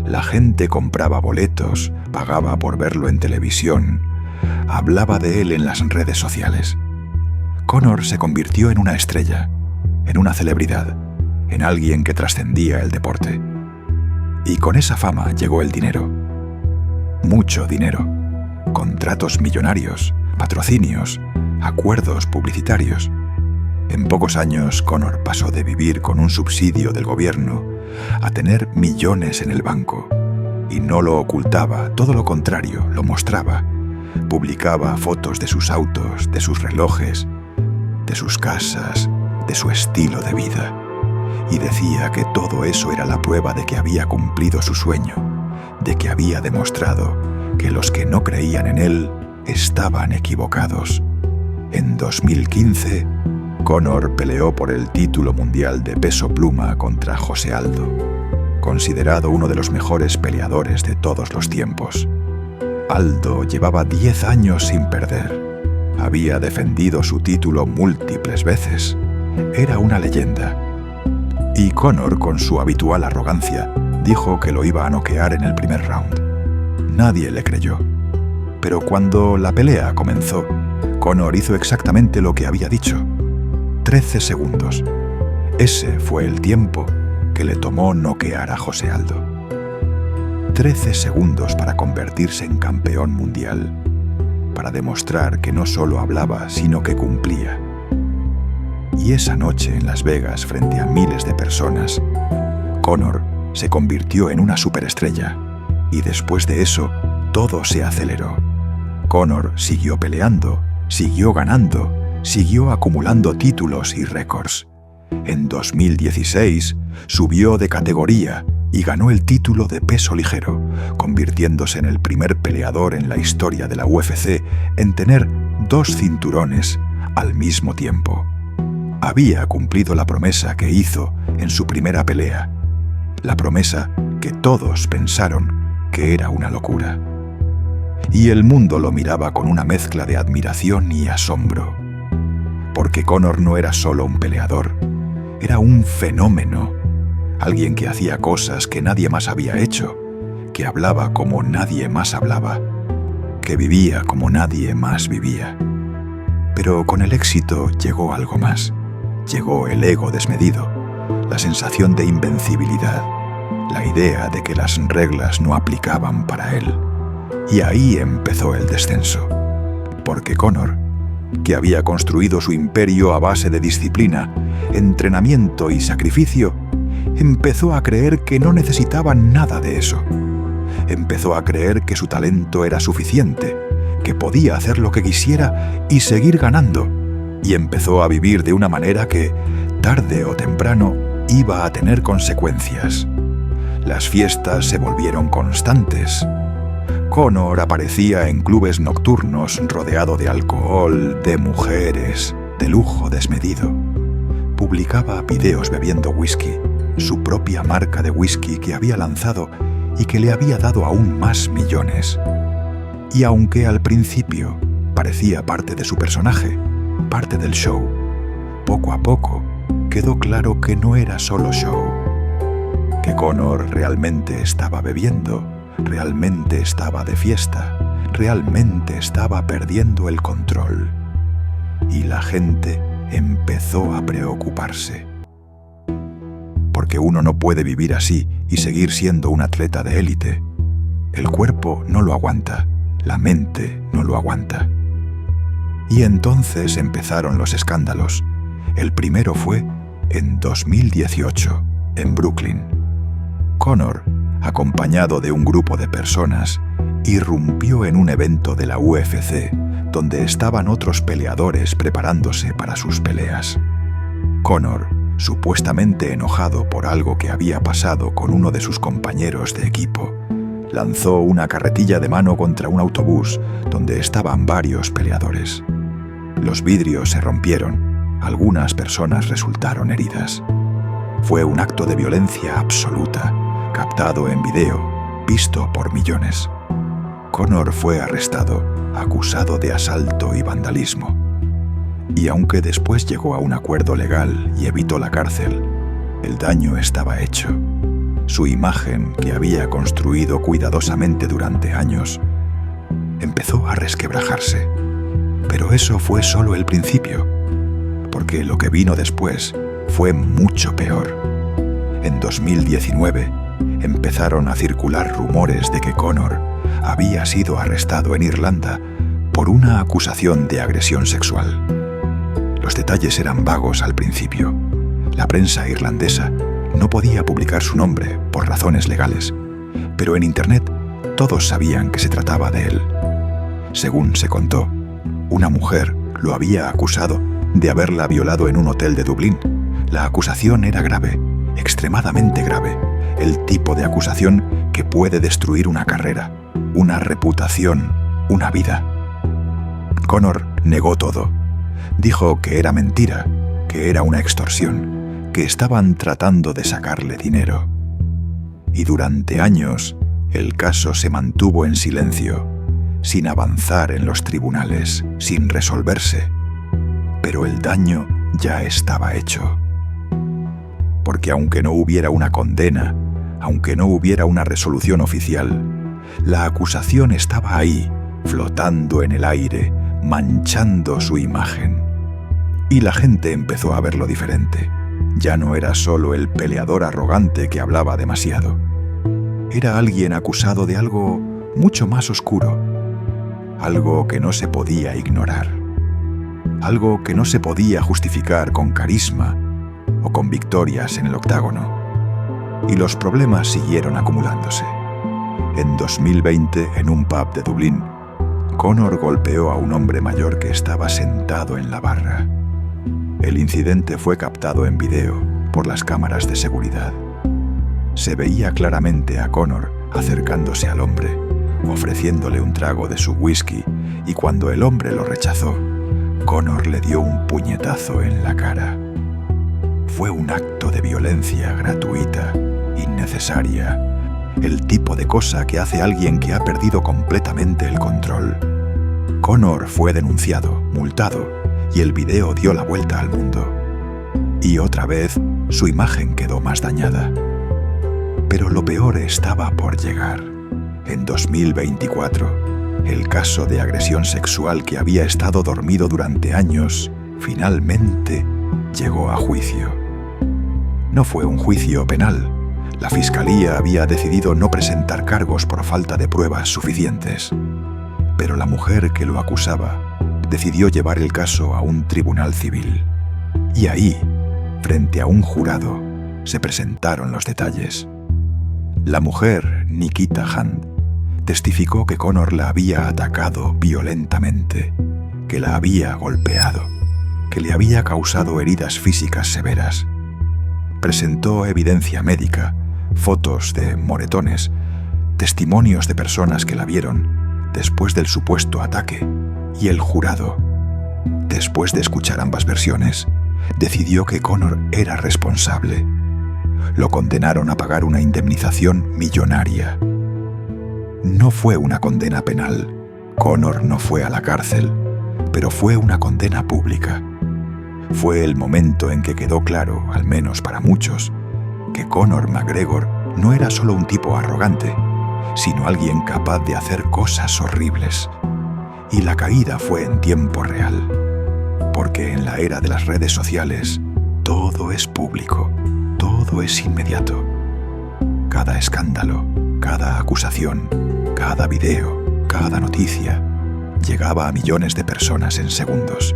La gente compraba boletos, pagaba por verlo en televisión, hablaba de él en las redes sociales. Conor se convirtió en una estrella, en una celebridad, en alguien que trascendía el deporte. Y con esa fama llegó el dinero. Mucho dinero. Contratos millonarios, patrocinios, acuerdos publicitarios. En pocos años, Conor pasó de vivir con un subsidio del gobierno a tener millones en el banco. Y no lo ocultaba, todo lo contrario, lo mostraba. Publicaba fotos de sus autos, de sus relojes, de sus casas, de su estilo de vida. Y decía que todo eso era la prueba de que había cumplido su sueño, de que había demostrado que los que no creían en él estaban equivocados. En 2015, Conor peleó por el título mundial de peso pluma contra José Aldo, considerado uno de los mejores peleadores de todos los tiempos. Aldo llevaba 10 años sin perder. Había defendido su título múltiples veces. Era una leyenda. Y Conor, con su habitual arrogancia, dijo que lo iba a noquear en el primer round. Nadie le creyó. Pero cuando la pelea comenzó, Conor hizo exactamente lo que había dicho. 13 segundos. Ese fue el tiempo que le tomó noquear a José Aldo. 13 segundos para convertirse en campeón mundial, para demostrar que no solo hablaba, sino que cumplía. Y esa noche en Las Vegas, frente a miles de personas, Conor se convirtió en una superestrella. Y después de eso, todo se aceleró. Conor siguió peleando, siguió ganando, siguió acumulando títulos y récords. En 2016 subió de categoría y ganó el título de peso ligero, convirtiéndose en el primer peleador en la historia de la UFC en tener 2 cinturones al mismo tiempo. Había cumplido la promesa que hizo en su primera pelea, la promesa que todos pensaron que era una locura. Y el mundo lo miraba con una mezcla de admiración y asombro. Porque Conor no era solo un peleador, era un fenómeno, alguien que hacía cosas que nadie más había hecho, que hablaba como nadie más hablaba, que vivía como nadie más vivía. Pero con el éxito llegó algo más. Llegó el ego desmedido, la sensación de invencibilidad, la idea de que las reglas no aplicaban para él. Y ahí empezó el descenso. Porque Conor, que había construido su imperio a base de disciplina, entrenamiento y sacrificio, empezó a creer que no necesitaba nada de eso. Empezó a creer que su talento era suficiente, que podía hacer lo que quisiera y seguir ganando, y empezó a vivir de una manera que, tarde o temprano, iba a tener consecuencias. Las fiestas se volvieron constantes. Conor aparecía en clubes nocturnos rodeado de alcohol, de mujeres, de lujo desmedido. Publicaba videos bebiendo whisky, su propia marca de whisky que había lanzado y que le había dado aún más millones. Y aunque al principio parecía parte de su personaje, parte del show, poco a poco quedó claro que no era solo show, que Conor realmente estaba bebiendo, realmente estaba de fiesta, realmente estaba perdiendo el control. Y la gente empezó a preocuparse. Porque uno no puede vivir así y seguir siendo un atleta de élite. El cuerpo no lo aguanta, la mente no lo aguanta. Y entonces empezaron los escándalos. El primero fue en 2018, en Brooklyn. Conor, acompañado de un grupo de personas, irrumpió en un evento de la UFC, donde estaban otros peleadores preparándose para sus peleas. Conor, supuestamente enojado por algo que había pasado con uno de sus compañeros de equipo, lanzó una carretilla de mano contra un autobús donde estaban varios peleadores. Los vidrios se rompieron, algunas personas resultaron heridas. Fue un acto de violencia absoluta, captado en video, visto por millones. Conor fue arrestado, acusado de asalto y vandalismo. Y aunque después llegó a un acuerdo legal y evitó la cárcel, el daño estaba hecho. Su imagen, que había construido cuidadosamente durante años, empezó a resquebrajarse. Pero eso fue solo el principio, porque lo que vino después fue mucho peor. En 2019 empezaron a circular rumores de que Conor había sido arrestado en Irlanda por una acusación de agresión sexual. Los detalles eran vagos al principio. La prensa irlandesa no podía publicar su nombre por razones legales, pero en Internet todos sabían que se trataba de él. Según se contó, una mujer lo había acusado de haberla violado en un hotel de Dublín. La acusación era grave, extremadamente grave, el tipo de acusación que puede destruir una carrera, una reputación, una vida. Conor negó todo. Dijo que era mentira, que era una extorsión, que estaban tratando de sacarle dinero. Y durante años, el caso se mantuvo en silencio, sin avanzar en los tribunales, sin resolverse. Pero el daño ya estaba hecho. Porque aunque no hubiera una condena, aunque no hubiera una resolución oficial, la acusación estaba ahí, flotando en el aire, manchando su imagen. Y la gente empezó a verlo diferente. Ya no era solo el peleador arrogante que hablaba demasiado. Era alguien acusado de algo mucho más oscuro, algo que no se podía ignorar, algo que no se podía justificar con carisma o con victorias en el octágono. Y los problemas siguieron acumulándose. En 2020, en un pub de Dublín, Conor golpeó a un hombre mayor que estaba sentado en la barra. El incidente fue captado en video por las cámaras de seguridad. Se veía claramente a Conor acercándose al hombre, ofreciéndole un trago de su whisky, y cuando el hombre lo rechazó, Conor le dio un puñetazo en la cara. Fue un acto de violencia gratuita, innecesaria, el tipo de cosa que hace alguien que ha perdido completamente el control. Conor fue denunciado, multado, y el video dio la vuelta al mundo. Y otra vez, su imagen quedó más dañada. Pero lo peor estaba por llegar. En 2024, el caso de agresión sexual que había estado dormido durante años, finalmente llegó a juicio. No fue un juicio penal. La fiscalía había decidido no presentar cargos por falta de pruebas suficientes. Pero la mujer que lo acusaba decidió llevar el caso a un tribunal civil. Y ahí, frente a un jurado, se presentaron los detalles. La mujer, Nikita Hunt, testificó que Conor la había atacado violentamente, que la había golpeado, que le había causado heridas físicas severas. Presentó evidencia médica, fotos de moretones, testimonios de personas que la vieron después del supuesto ataque, y el jurado, después de escuchar ambas versiones, decidió que Conor era responsable. Lo condenaron a pagar una indemnización millonaria. No fue una condena penal. Conor no fue a la cárcel, pero fue una condena pública. Fue el momento en que quedó claro, al menos para muchos, que Conor McGregor no era solo un tipo arrogante, sino alguien capaz de hacer cosas horribles. Y la caída fue en tiempo real, porque en la era de las redes sociales todo es público, todo es inmediato. Cada escándalo, cada acusación, cada video, cada noticia llegaba a millones de personas en segundos.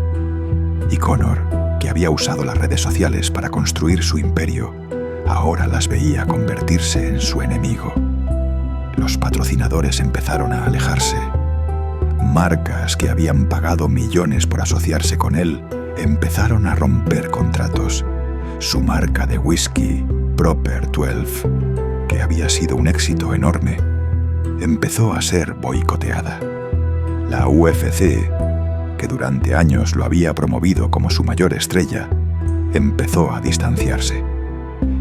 Y Conor, que había usado las redes sociales para construir su imperio, ahora las veía convertirse en su enemigo. Los patrocinadores empezaron a alejarse. Marcas que habían pagado millones por asociarse con él empezaron a romper contratos. Su marca de whisky, Proper 12, que había sido un éxito enorme, empezó a ser boicoteada. La UFC, que durante años lo había promovido como su mayor estrella, empezó a distanciarse.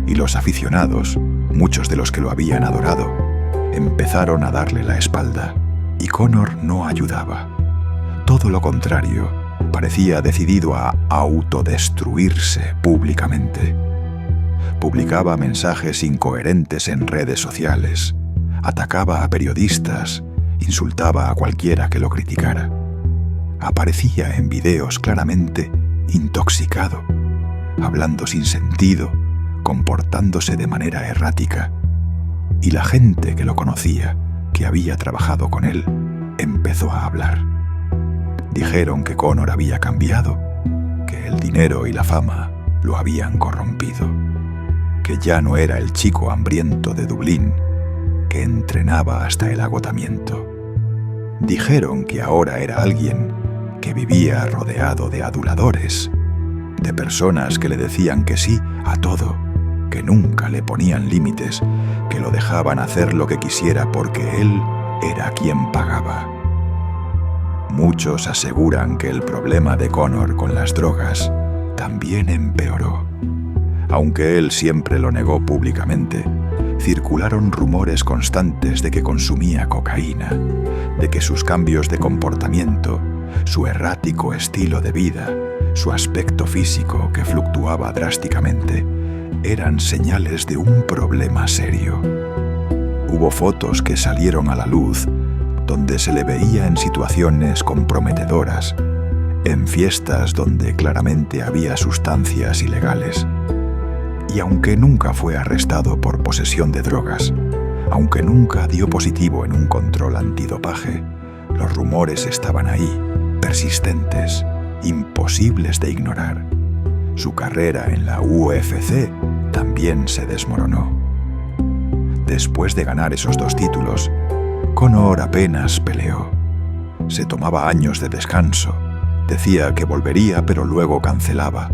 Y los aficionados, muchos de los que lo habían adorado, empezaron a darle la espalda. Y Conor no ayudaba. Todo lo contrario, parecía decidido a autodestruirse públicamente. Publicaba mensajes incoherentes en redes sociales, atacaba a periodistas, insultaba a cualquiera que lo criticara. Aparecía en videos claramente intoxicado, hablando sin sentido, comportándose de manera errática. Y la gente que lo conocía, que había trabajado con él, empezó a hablar. Dijeron que Conor había cambiado, que el dinero y la fama lo habían corrompido, que ya no era el chico hambriento de Dublín, que entrenaba hasta el agotamiento. Dijeron que ahora era alguien que vivía rodeado de aduladores, de personas que le decían que sí a todo, que nunca le ponían límites, que lo dejaban hacer lo que quisiera porque él era quien pagaba. Muchos aseguran que el problema de Conor con las drogas también empeoró. Aunque él siempre lo negó públicamente, circularon rumores constantes de que consumía cocaína, de que sus cambios de comportamiento, su errático estilo de vida, su aspecto físico que fluctuaba drásticamente, eran señales de un problema serio. Hubo fotos que salieron a la luz donde se le veía en situaciones comprometedoras, en fiestas donde claramente había sustancias ilegales. Y aunque nunca fue arrestado por posesión de drogas, aunque nunca dio positivo en un control antidopaje, los rumores estaban ahí, persistentes, imposibles de ignorar. Su carrera en la UFC también se desmoronó. Después de ganar esos 2 títulos, Conor apenas peleó. Se tomaba años de descanso. Decía que volvería, pero luego cancelaba.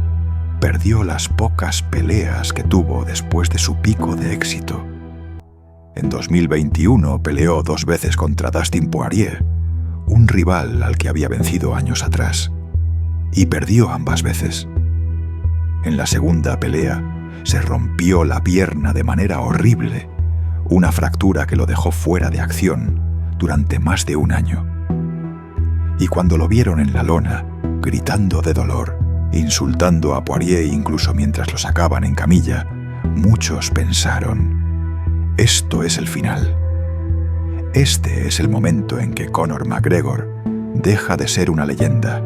Perdió las pocas peleas que tuvo después de su pico de éxito. En 2021 peleó 2 veces contra Dustin Poirier, un rival al que había vencido años atrás, y perdió ambas veces. En la segunda pelea se rompió la pierna de manera horrible, una fractura que lo dejó fuera de acción durante más de 1 año. Y cuando lo vieron en la lona, gritando de dolor, insultando a Poirier incluso mientras lo sacaban en camilla, muchos pensaron: esto es el final. Este es el momento en que Conor McGregor deja de ser una leyenda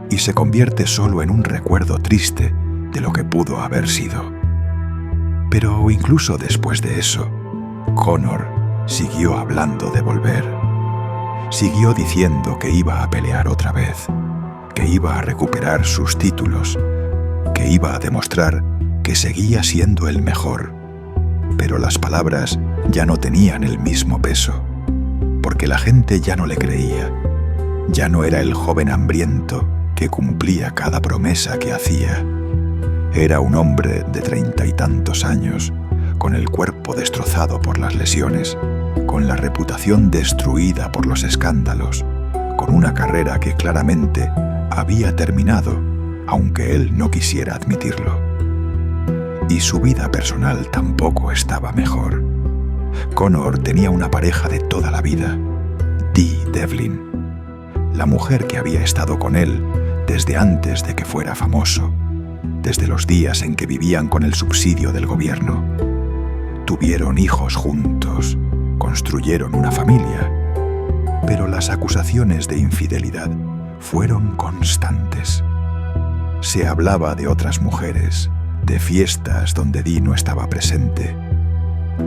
y se convierte solo en un recuerdo triste de lo que pudo haber sido. Pero incluso después de eso, Conor siguió hablando de volver. Siguió diciendo que iba a pelear otra vez, que iba a recuperar sus títulos, que iba a demostrar que seguía siendo el mejor. Pero las palabras ya no tenían el mismo peso, porque la gente ya no le creía. Ya no era el joven hambriento que cumplía cada promesa que hacía. Era un hombre de 30 y tantos años, con el cuerpo destrozado por las lesiones, con la reputación destruida por los escándalos, con una carrera que claramente había terminado, aunque él no quisiera admitirlo. Y su vida personal tampoco estaba mejor. Conor tenía una pareja de toda la vida, Dee Devlin, la mujer que había estado con él desde antes de que fuera famoso, desde los días en que vivían con el subsidio del gobierno. Tuvieron hijos juntos, construyeron una familia, pero las acusaciones de infidelidad fueron constantes. Se hablaba de otras mujeres, de fiestas donde Dee no estaba presente,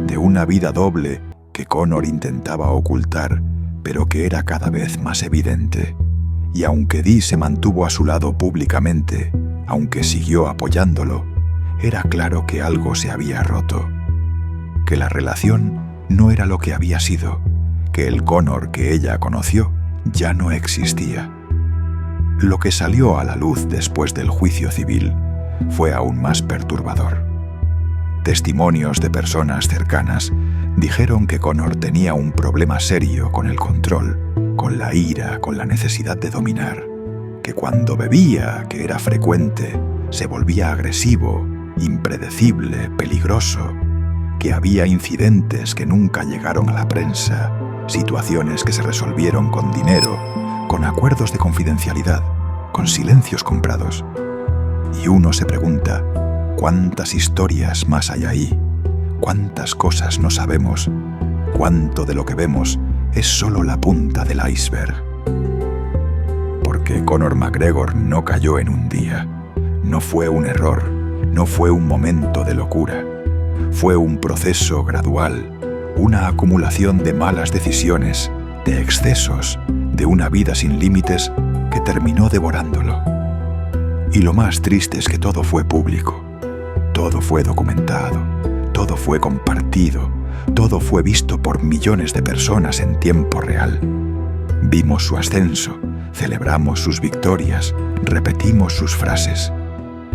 de una vida doble que Conor intentaba ocultar, pero que era cada vez más evidente. Y aunque Dee se mantuvo a su lado públicamente, aunque siguió apoyándolo, era claro que algo se había roto, que la relación no era lo que había sido, que el Conor que ella conoció ya no existía. Lo que salió a la luz después del juicio civil fue aún más perturbador. Testimonios de personas cercanas dijeron que Conor tenía un problema serio con el control, con la ira, con la necesidad de dominar, que cuando bebía, que era frecuente, se volvía agresivo, impredecible, peligroso, que había incidentes que nunca llegaron a la prensa, situaciones que se resolvieron con dinero, con acuerdos de confidencialidad, con silencios comprados. Y uno se pregunta, ¿cuántas historias más hay ahí? ¿Cuántas cosas no sabemos? ¿Cuánto de lo que vemos es solo la punta del iceberg? Porque Conor McGregor no cayó en un día. No fue un error, no fue un momento de locura. Fue un proceso gradual, una acumulación de malas decisiones, de excesos, de una vida sin límites que terminó devorándolo. Y lo más triste es que todo fue público, todo fue documentado, todo fue compartido, todo fue visto por millones de personas en tiempo real. Vimos su ascenso, celebramos sus victorias, repetimos sus frases.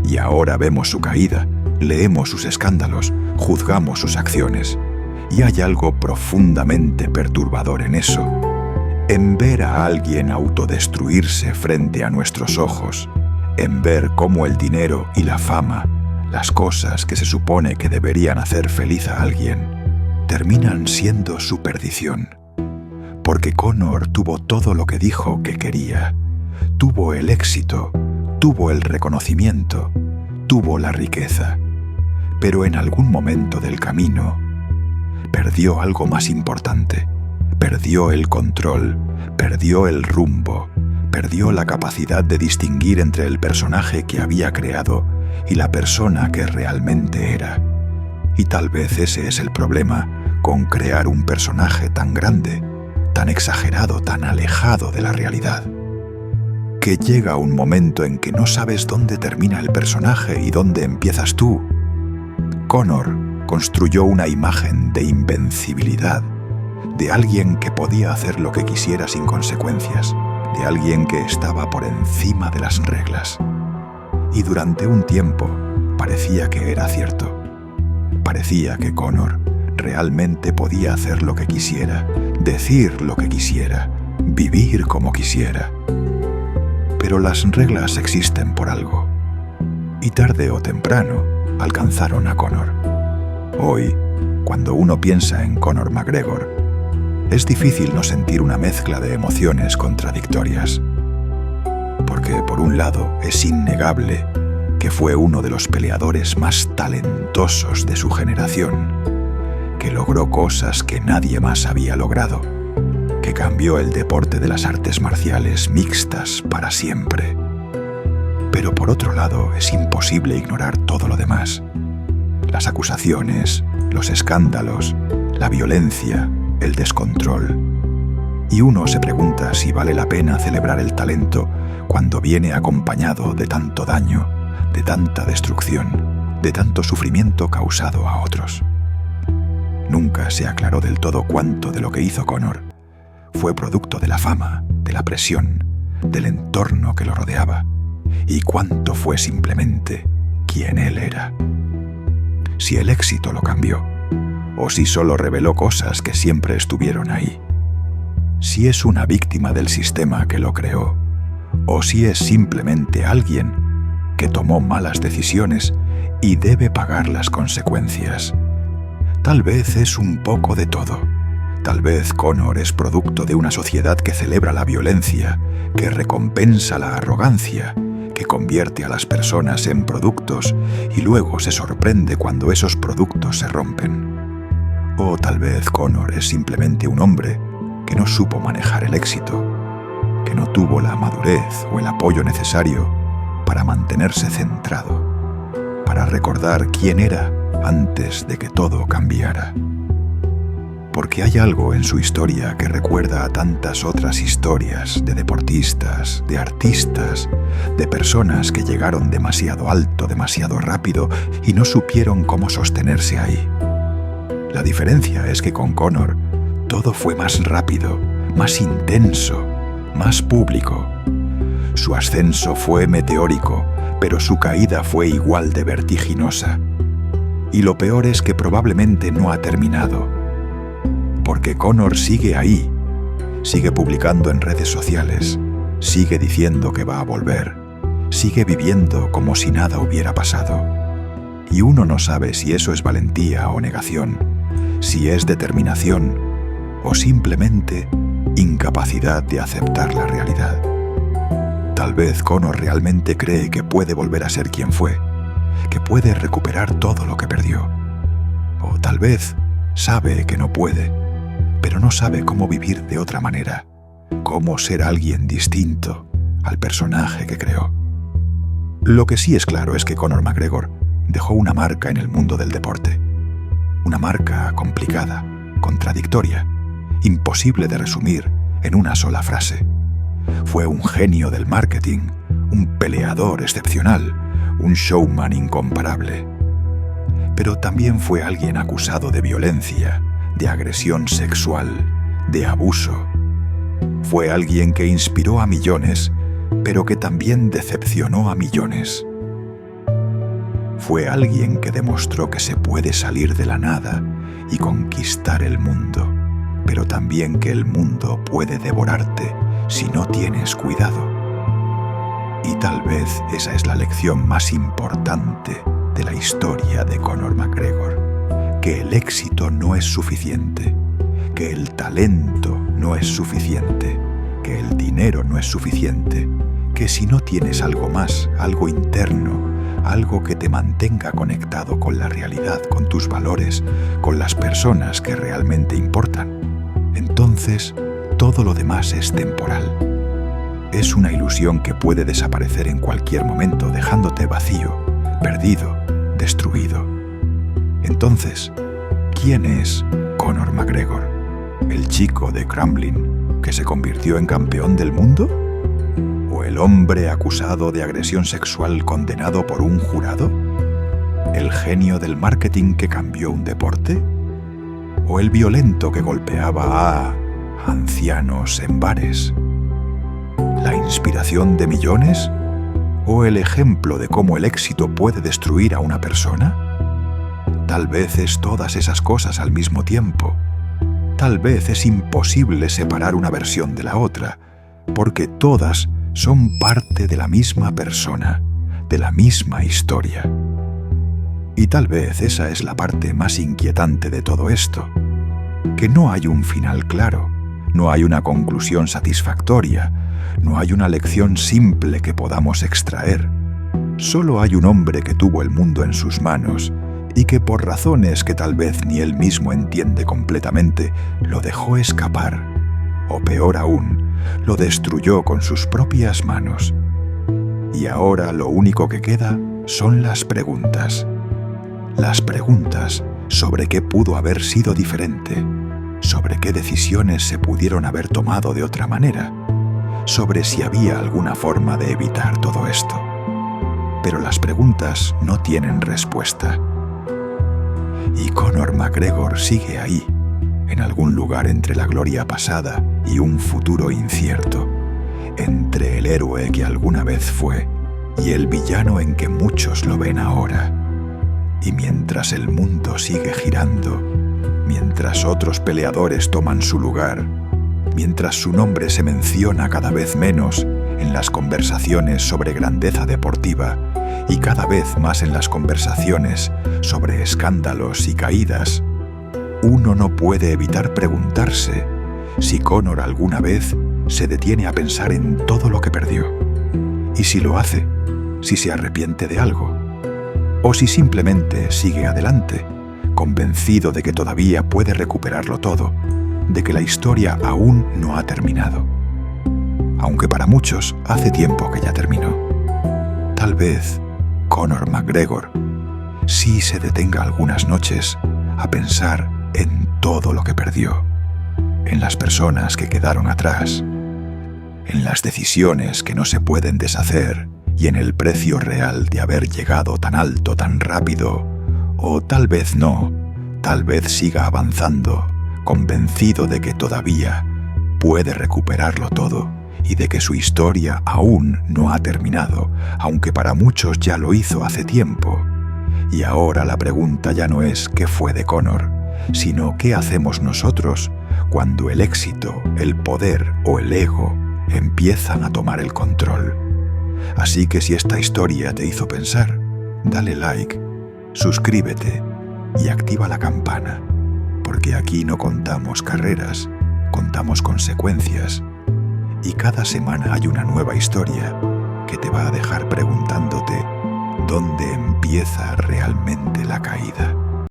Y ahora vemos su caída, leemos sus escándalos, juzgamos sus acciones. Y hay algo profundamente perturbador en eso, en ver a alguien autodestruirse frente a nuestros ojos, en ver cómo el dinero y la fama, las cosas que se supone que deberían hacer feliz a alguien, terminan siendo su perdición. Porque Conor tuvo todo lo que dijo que quería, tuvo el éxito, tuvo el reconocimiento, tuvo la riqueza, pero en algún momento del camino perdió algo más importante, perdió el control, perdió el rumbo, perdió la capacidad de distinguir entre el personaje que había creado y la persona que realmente era. Y tal vez ese es el problema con crear un personaje tan grande, tan exagerado, tan alejado de la realidad, que llega un momento en que no sabes dónde termina el personaje y dónde empiezas tú. Conor construyó una imagen de invencibilidad, de alguien que podía hacer lo que quisiera sin consecuencias, de alguien que estaba por encima de las reglas. Y durante un tiempo parecía que era cierto. Parecía que Conor realmente podía hacer lo que quisiera, decir lo que quisiera, vivir como quisiera. Pero las reglas existen por algo, y tarde o temprano alcanzaron a Conor. Hoy, cuando uno piensa en Conor McGregor, es difícil no sentir una mezcla de emociones contradictorias. Porque por un lado es innegable que fue uno de los peleadores más talentosos de su generación, que logró cosas que nadie más había logrado, que cambió el deporte de las artes marciales mixtas para siempre. Pero por otro lado es imposible ignorar todo lo demás. Las acusaciones, los escándalos, la violencia, el descontrol. Y uno se pregunta si vale la pena celebrar el talento cuando viene acompañado de tanto daño, de tanta destrucción, de tanto sufrimiento causado a otros. Nunca se aclaró del todo cuánto de lo que hizo Conor fue producto de la fama, de la presión, del entorno que lo rodeaba, y cuánto fue simplemente quien él era. Si el éxito lo cambió, o si solo reveló cosas que siempre estuvieron ahí. Si es una víctima del sistema que lo creó, o si es simplemente alguien que tomó malas decisiones y debe pagar las consecuencias. Tal vez es un poco de todo. Tal vez Conor es producto de una sociedad que celebra la violencia, que recompensa la arrogancia, que convierte a las personas en productos y luego se sorprende cuando esos productos se rompen. O tal vez Conor es simplemente un hombre que no supo manejar el éxito, que no tuvo la madurez o el apoyo necesario para mantenerse centrado, para recordar quién era antes de que todo cambiara. Porque hay algo en su historia que recuerda a tantas otras historias de deportistas, de artistas, de personas que llegaron demasiado alto, demasiado rápido y no supieron cómo sostenerse ahí. La diferencia es que con Conor todo fue más rápido, más intenso, más público. Su ascenso fue meteórico, pero su caída fue igual de vertiginosa. Y lo peor es que probablemente no ha terminado, porque Conor sigue ahí, sigue publicando en redes sociales, Sigue diciendo que va a volver. Sigue viviendo como si nada hubiera pasado. Y uno no sabe si eso es valentía o negación, si es determinación o simplemente incapacidad de aceptar la realidad. Tal vez Connor realmente cree que puede volver a ser quien fue, que puede recuperar todo lo que perdió. O tal vez sabe que no puede, pero no sabe cómo vivir de otra manera, cómo ser alguien distinto al personaje que creó. Lo que sí es claro es que Conor McGregor dejó una marca en el mundo del deporte. Una marca complicada, contradictoria, imposible de resumir en una sola frase. Fue un genio del marketing, un peleador excepcional, un showman incomparable. Pero también fue alguien acusado de violencia, de agresión sexual, de abuso. Fue alguien que inspiró a millones, pero que también decepcionó a millones. Fue alguien que demostró que se puede salir de la nada y conquistar el mundo, pero también que el mundo puede devorarte si no tienes cuidado. Y tal vez esa es la lección más importante de la historia de Conor McGregor, que el éxito no es suficiente, que el talento no es suficiente, que el dinero no es suficiente, que si no tienes algo más, algo interno, algo que te mantenga conectado con la realidad, con tus valores, con las personas que realmente importan, entonces todo lo demás es temporal. Es una ilusión que puede desaparecer en cualquier momento, dejándote vacío, perdido, destruido. Entonces, ¿quién es Conor McGregor? ¿El chico de Crumlin que se convirtió en campeón del mundo? ¿O el hombre acusado de agresión sexual condenado por un jurado? ¿El genio del marketing que cambió un deporte? ¿O el violento que golpeaba a ancianos en bares? ¿La inspiración de millones? ¿O el ejemplo de cómo el éxito puede destruir a una persona? Tal vez es todas esas cosas al mismo tiempo. Tal vez es imposible separar una versión de la otra, porque todas son parte de la misma persona, de la misma historia. Y tal vez esa es la parte más inquietante de todo esto, que no hay un final claro, no hay una conclusión satisfactoria, no hay una lección simple que podamos extraer. Solo hay un hombre que tuvo el mundo en sus manos y que por razones que tal vez ni él mismo entiende completamente, lo dejó escapar, o peor aún, lo destruyó con sus propias manos. Y ahora lo único que queda son las preguntas. Las preguntas sobre qué pudo haber sido diferente, sobre qué decisiones se pudieron haber tomado de otra manera, sobre si había alguna forma de evitar todo esto. Pero las preguntas no tienen respuesta. Y Conor McGregor sigue ahí, en algún lugar entre la gloria pasada y un futuro incierto, entre el héroe que alguna vez fue y el villano en que muchos lo ven ahora. Y mientras el mundo sigue girando, mientras otros peleadores toman su lugar, mientras su nombre se menciona cada vez menos en las conversaciones sobre grandeza deportiva y cada vez más en las conversaciones sobre escándalos y caídas, uno no puede evitar preguntarse si Conor alguna vez se detiene a pensar en todo lo que perdió. Y si lo hace, si se arrepiente de algo, o si simplemente sigue adelante, convencido de que todavía puede recuperarlo todo, de que la historia aún no ha terminado. Aunque para muchos hace tiempo que ya terminó. Tal vez Conor McGregor sí se detenga algunas noches a pensar en todo lo que perdió, en las personas que quedaron atrás, en las decisiones que no se pueden deshacer y en el precio real de haber llegado tan alto tan rápido, o tal vez no, tal vez siga avanzando, convencido de que todavía puede recuperarlo todo y de que su historia aún no ha terminado, aunque para muchos ya lo hizo hace tiempo. Y ahora la pregunta ya no es qué fue de Conor, sino qué hacemos nosotros cuando el éxito, el poder o el ego, empiezan a tomar el control. Así que si esta historia te hizo pensar, dale like, suscríbete y activa la campana, porque aquí no contamos carreras, contamos consecuencias, y cada semana hay una nueva historia que te va a dejar preguntándote dónde empieza realmente la caída.